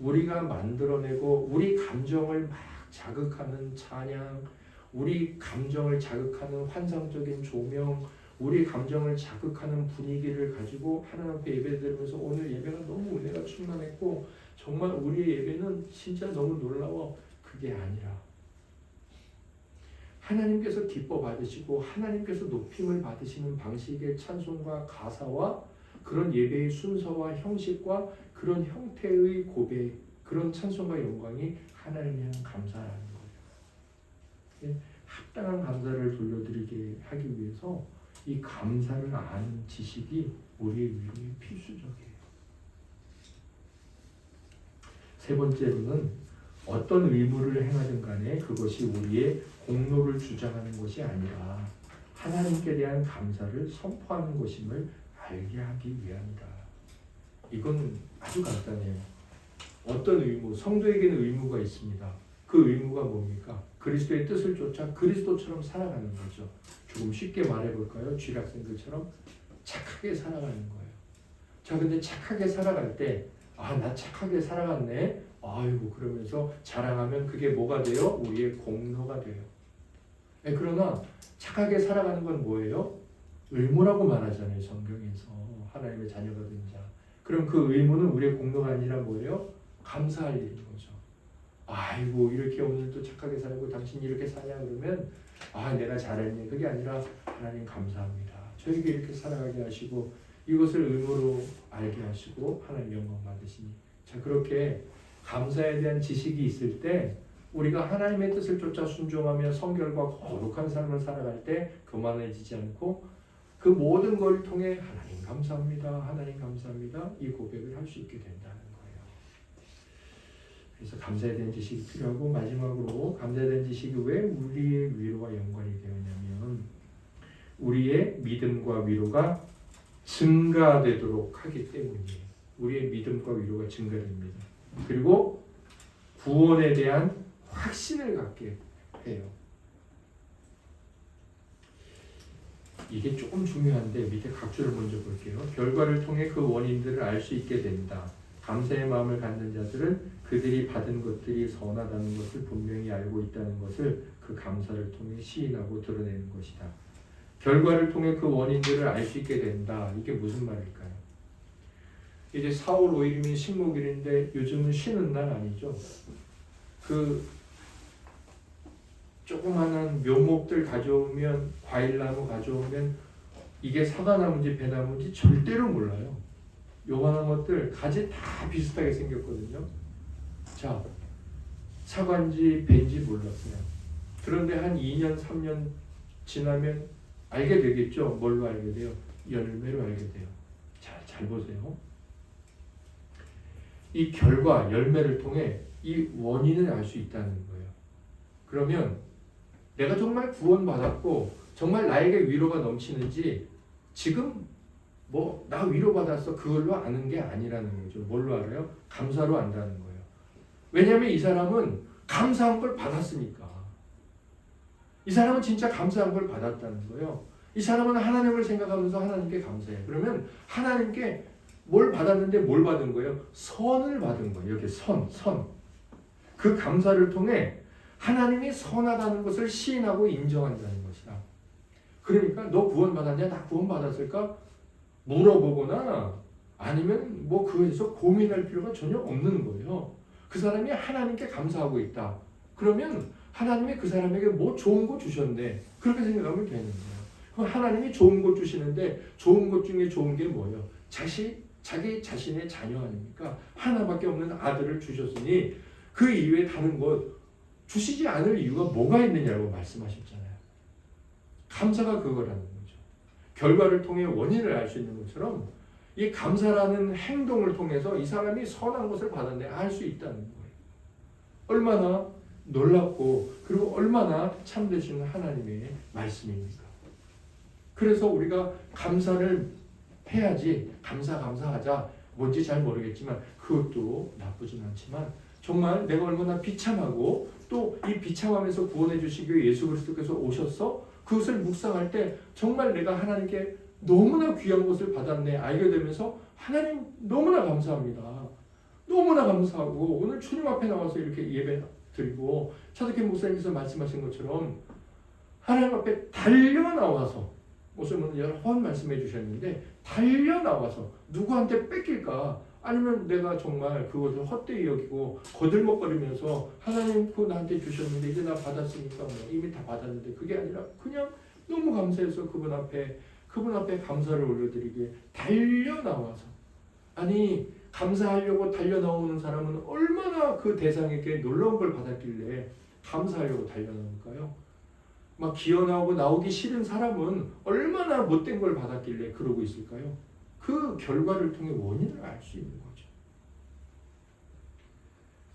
우리가 만들어내고 우리 감정을 막 자극하는 찬양, 우리 감정을 자극하는 환상적인 조명, 우리 감정을 자극하는 분위기를 가지고 하나님 앞에 예배드리면서 오늘 예배가 너무 은혜가 충만했고 정말 우리의 예배는 진짜 너무 놀라워. 그게 아니라 하나님께서 기뻐 받으시고 하나님께서 높임을 받으시는 방식의 찬송과 가사와 그런 예배의 순서와 형식과 그런 형태의 고백, 그런 찬송과 영광이 하나님에 대한 감사라는 거예요. 합당한 감사를 돌려드리게 하기 위해서 이 감사를 아는 지식이 우리의 위로에 필수적이에요. 세 번째로는 어떤 의무를 행하든 간에 그것이 우리의 공로를 주장하는 것이 아니라 하나님께 대한 감사를 선포하는 것임을 알게 하기 위함이다. 이건 아주 간단해요. 어떤 의무, 성도에게는 의무가 있습니다. 그 의무가 뭡니까? 그리스도의 뜻을 쫓아 그리스도처럼 살아가는 거죠. 조금 쉽게 말해볼까요? 쥐학생들처럼 착하게 살아가는 거예요. 자, 근데 착하게 살아갈 때 나 착하게 살아갔네. 아이고 그러면서 자랑하면 그게 뭐가 돼요? 우리의 공로가 돼요. 그러나 착하게 살아가는 건 뭐예요? 의무라고 말하잖아요. 성경에서 하나님의 자녀가 된 자. 그럼 그 의무는 우리의 공로가 아니라 뭐예요? 감사할 일인 거죠. 아이고 이렇게 오늘도 착하게 살고 당신이 이렇게 사냐 그러면 내가 잘했네. 그게 아니라 하나님 감사합니다. 저에게 이렇게 살아가게 하시고 이것을 의무로 알게 하시고 하나님 영광 받으시니. 자, 그렇게 감사에 대한 지식이 있을 때 우리가 하나님의 뜻을 쫓아 순종하며 성결과 거룩한 삶을 살아갈 때 교만해지지 않고 그 모든 걸 통해 하나님 감사합니다. 하나님 감사합니다. 이 고백을 할 수 있게 된다는 거예요. 그래서 감사에 대한 지식이 필요하고 마지막으로 감사에 대한 지식이 왜 우리의 위로와 연관이 되었냐면 우리의 믿음과 위로가 증가되도록 하기 때문이에요. 우리의 믿음과 위로가 증가됩니다. 그리고 구원에 대한 확신을 갖게 해요. 이게 조금 중요한데 밑에 각주를 먼저 볼게요. 결과를 통해 그 원인들을 알 수 있게 된다. 감사의 마음을 갖는 자들은 그들이 받은 것들이 선하다는 것을 분명히 알고 있다는 것을 그 감사를 통해 시인하고 드러내는 것이다. 결과를 통해 그 원인들을 알 수 있게 된다. 이게 무슨 말일까요? 이제 4월 5일이면 식목일인데 요즘은 쉬는 날 아니죠? 그 조그마한 묘목들 가져오면, 과일나무 가져오면 이게 사과나무인지 배나무인지 절대로 몰라요. 요만한 것들 가지 다 비슷하게 생겼거든요. 자, 사과인지 배인지 몰랐어요. 그런데 한 2년 3년 지나면 알게 되겠죠. 뭘로 알게 돼요? 열매로 알게 돼요. 잘 보세요. 이 결과, 열매를 통해 이 원인을 알 수 있다는 거예요. 그러면 내가 정말 구원받았고 정말 나에게 위로가 넘치는지 지금 뭐 나 위로받았어 그걸로 아는 게 아니라는 거죠. 뭘로 알아요? 감사로 안다는 거예요. 왜냐하면 이 사람은 감사한 걸 받았으니까. 이 사람은 진짜 감사한 걸 받았다는 거예요. 이 사람은 하나님을 생각하면서 하나님께 감사해요. 그러면 하나님께 뭘 받았는데 뭘 받은 거예요? 선을 받은 거예요. 이렇게 선. 그 감사를 통해 하나님이 선하다는 것을 시인하고 인정한다는 것이다. 그러니까 너 구원받았냐? 나 구원받았을까? 물어보거나 아니면 뭐 그거에 대해서 고민할 필요가 전혀 없는 거예요. 그 사람이 하나님께 감사하고 있다. 그러면 하나님이 그 사람에게 뭐 좋은 거 주셨네. 그렇게 생각하면 되는 거예요. 그럼 하나님이 좋은 거 주시는데 좋은 것 중에 좋은 게 뭐예요? 자기 자신의 자녀 아닙니까? 하나밖에 없는 아들을 주셨으니 그 이외에 다른 것 주시지 않을 이유가 뭐가 있느냐고 말씀하셨잖아요. 감사가 그거라는 거죠. 결과를 통해 원인을 알 수 있는 것처럼 이 감사라는 행동을 통해서 이 사람이 선한 것을 받았네 알 수 있다는 거예요. 얼마나 놀랍고 그리고 얼마나 참되신 하나님의 말씀입니까? 그래서 우리가 감사를 해야지 감사하자 뭔지 잘 모르겠지만 그것도 나쁘진 않지만 정말 내가 얼마나 비참하고 또 이 비참함에서 구원해 주시기 위해 예수 그리스도께서 오셔서 그것을 묵상할 때 정말 내가 하나님께 너무나 귀한 것을 받았네 알게 되면서 하나님 너무나 감사합니다. 너무나 감사하고 오늘 주님 앞에 나와서 이렇게 예배 드리고 차석현 목사님께서 말씀하신 것처럼 하나님 앞에 달려나와서 목사님은 여러 번 말씀해 주셨는데 달려나와서 누구한테 뺏길까 아니면 내가 정말 그것을 헛되이 여기고 거들먹거리면서 하나님 그거 나한테 주셨는데 이제 나 받았으니까 뭐 이미 다 받았는데 그게 아니라 그냥 너무 감사해서 그분 앞에 감사를 올려드리기에 달려나와서 아니 감사하려고 달려나오는 사람은 얼마나 그 대상에게 놀라운 걸 받았길래 감사하려고 달려나올까요? 막 기어나오고 나오기 싫은 사람은 얼마나 못된 걸 받았길래 그러고 있을까요? 그 결과를 통해 원인을 알 수 있는 거죠.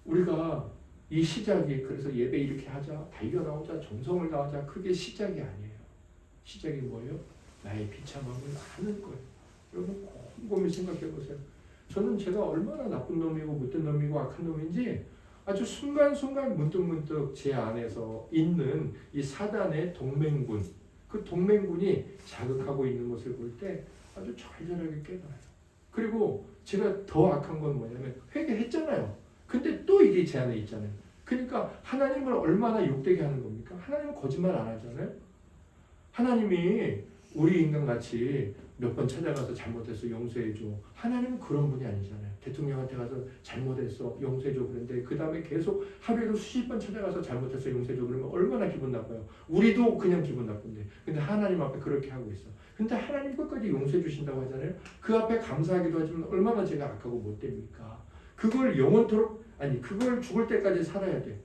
우리가 이 시작이 그래서 예배 이렇게 하자, 달려나오자, 정성을 다하자 그게 시작이 아니에요. 시작이 뭐예요? 나의 비참함을 아는 거예요. 여러분 곰곰이 생각해 보세요. 저는 제가 얼마나 나쁜 놈이고 못된 놈이고 악한 놈인지 아주 순간순간 문득문득 제 안에서 있는 이 사단의 동맹군, 그 동맹군이 자극하고 있는 것을 볼 때 아주 절절하게 깨달아요. 그리고 제가 더 악한 건 뭐냐면 회개했잖아요. 근데 또 이게 제 안에 있잖아요. 그러니까 하나님을 얼마나 욕되게 하는 겁니까? 하나님은 거짓말 안 하잖아요. 하나님이 우리 인간같이 몇 번 찾아가서 잘못했어 용서해줘. 하나님은 그런 분이 아니잖아요. 대통령한테 가서 잘못했어 용서해줘 그런데 그 다음에 계속 하루에도 수십 번 찾아가서 잘못했어 용서해줘 그러면 얼마나 기분 나빠요. 우리도 그냥 기분 나쁜데 근데 하나님 앞에 그렇게 하고 있어. 근데 하나님 끝까지 용서해 주신다고 하잖아요. 그 앞에 감사하기도 하지만 얼마나 제가 악하고 못됩니까? 그걸 영원토록 아니 그걸 죽을 때까지 살아야 돼.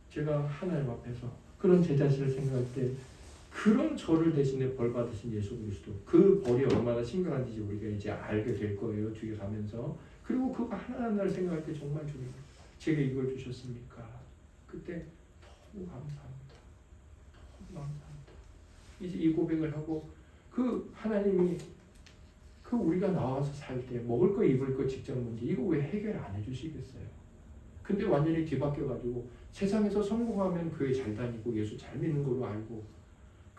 제가 하나님 앞에서 그런 제 자신을 생각할 때 그런 저를 대신에 벌 받으신 예수 그리스도 그 벌이 얼마나 심각한지 우리가 이제 알게 될 거예요. 뒤에 가면서. 그리고 그거 하나하나를 생각할 때 정말 주님 제가 이걸 주셨습니까? 그때 너무 감사합니다. 너무 감사합니다. 이제 이 고백을 하고 그 하나님이 그 우리가 나와서 살 때 먹을 거 입을 거 직장 문제 이거 왜 해결 안 해주시겠어요? 근데 완전히 뒤바뀌어가지고 세상에서 성공하면 교회 잘 다니고 예수 잘 믿는 걸로 알고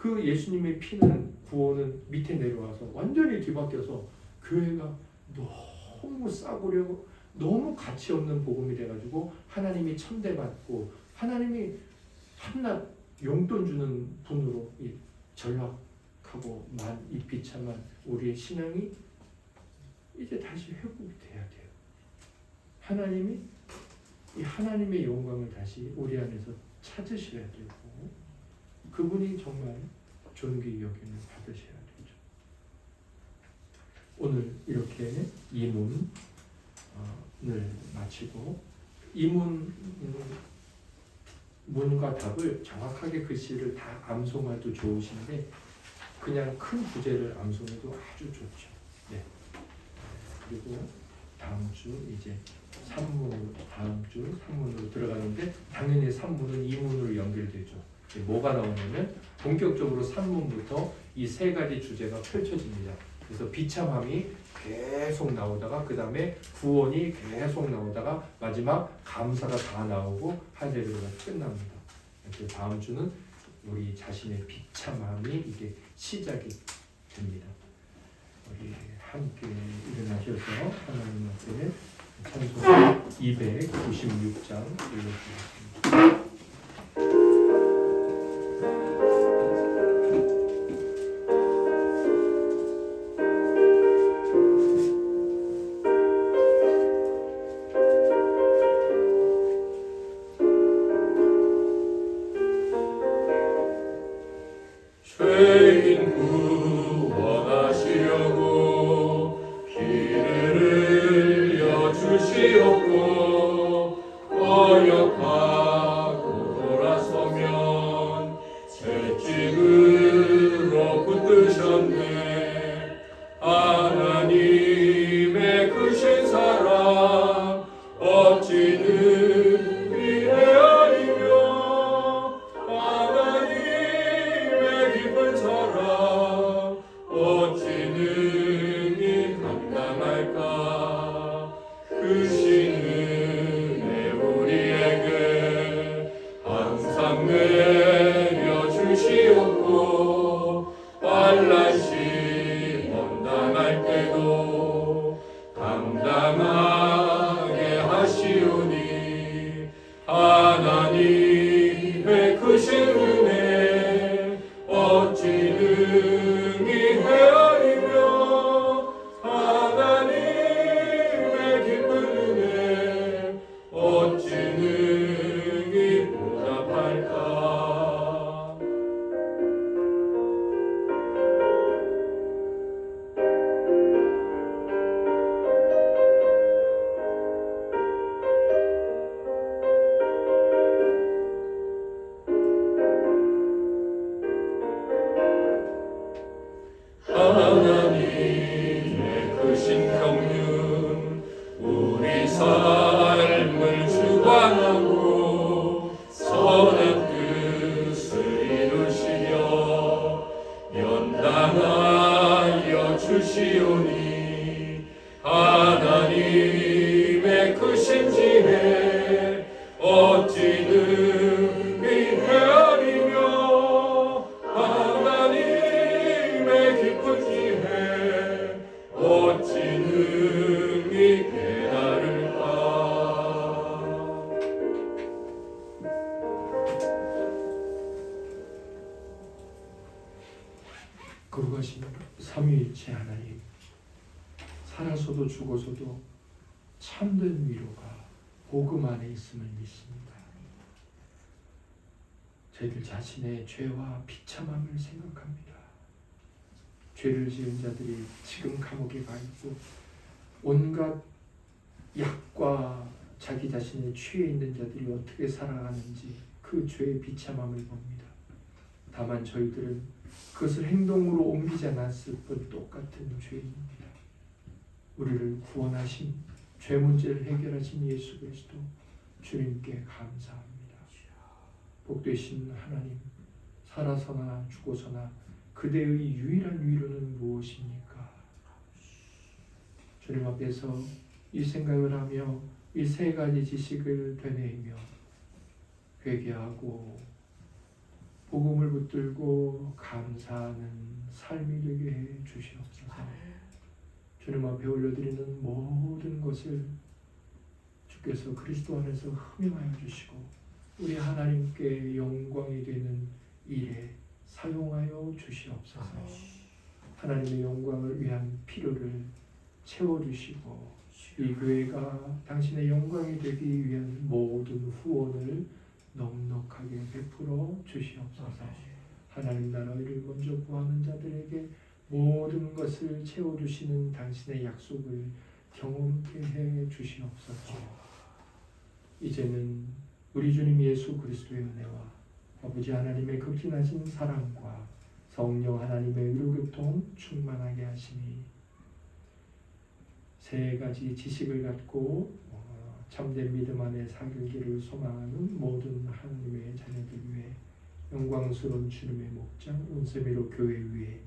그 예수님의 피는 구원은 밑에 내려와서 완전히 뒤바뀌어서 교회가 너무 싸구려고 너무 가치 없는 복음이 돼가지고 하나님이 천대받고 하나님이 한낱 용돈 주는 분으로 이 전락하고 이 비참한 우리의 신앙이 이제 다시 회복이 돼야 돼요. 하나님이 이 하나님의 영광을 다시 우리 안에서 찾으셔야 되고 그분이 정말 존귀 여김을 받으셔야 되죠. 오늘 이렇게 이문을 마치고 문과 답을 정확하게 글씨를 다 암송해도 좋으신데 그냥 큰 부제를 암송해도 아주 좋죠. 네. 그리고 다음 주 이제 다음 주 3문으로 들어가는데 당연히 3문은 2문으로 연결되죠. 뭐가 나오냐면 본격적으로 3문부터 이 세 가지 주제가 펼쳐집니다. 그래서 비참함이 계속 나오다가 그 다음에 구원이 계속 나오다가 마지막 감사가 다 나오고 할렐루야가 끝납니다. 그래서 다음 주는 우리 자신의 비참함이 이게 시작이 됩니다. 우리 함께 일어나셔서 하나님 앞에 찬송 296장 읽어주겠습니다. 죄인 구원하시려고 길을 여주시옵고 거역하고 돌아서면 채찍으로 붙드셨네. 하나님의 크신 사랑 어찌는 위대하리며 하나님의 깊은 사랑 어찌 능히 감당할까. 크신 은혜 우리에게 항상 내려주시옵고 환난시 원당할 때도 당당하게 하시오니 하나님의 크신 은혜 어찌 능히 헤아리며 하나님의 깊은 은혜 어찌 능히 보답할까. 하나님의 크신 경륜 우리 삶을 주관하고 선한 뜻을 이루시려 연단하여 주시오니 하나님의 크신 지혜 어찌 능히 헤아리며 하나님의 깊은 지혜 어찌 능히 깨달을까. 거룩하신 삼위일체 하나님, 살아서도 죽어서도 참된 위로가 복음 안에 있음을 믿습니다. 저희들 자신의 죄와 비참함을 생각합니다. 죄를 지은 자들이 지금 감옥에 가 있고 온갖 약과 자기 자신의 취해 있는 자들이 어떻게 살아가는지 그 죄의 비참함을 봅니다. 다만 저희들은 그것을 행동으로 옮기지 않았을 뿐 똑같은 죄인입니다. 우리를 구원하신 죄 문제를 해결하신 예수 그리스도 주님께 감사합니다. 복되신 하나님, 살아서나 죽어서나 그대의 유일한 위로는 무엇입니까? 주님 앞에서 이 생각을 하며 이 세 가지 지식을 되뇌이며 회개하고 복음을 붙들고 감사하는 삶이 되게 해 주시옵소서. 주님 앞에 올려드리는 모든 것을 주께서 그리스도 안에서 흠명하여 주시고 우리 하나님께 영광이 되는 일에 사용하여 주시옵소서. 하나님의 영광을 위한 필요를 채워주시고 이 교회가 당신의 영광이 되기 위한 모든 후원을 넉넉하게 베풀어 주시옵소서. 하나님 나라를 먼저 구하는 자들에게 모든 것을 채워주시는 당신의 약속을 경험케 해 주시옵소서. 이제는 우리 주님 예수 그리스도의 은혜와 아버지 하나님의 극진하신 사랑과 성령 하나님의 의료교통 충만하게 하시니 세 가지 지식을 갖고 참된 믿음 안에 살기를 소망하는 모든 하나님의 자녀들 위해 영광스러운 주님의 목장 온세미로 교회 위에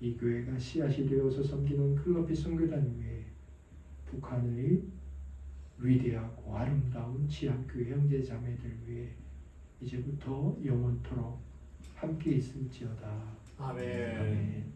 이 교회가 씨앗이 되어서 섬기는 클럽비 선교단 위에 북한의 위대하고 아름다운 지하교회 형제자매들 위해 이제부터 영원토록 함께 있을지어다. 아멘. 아멘.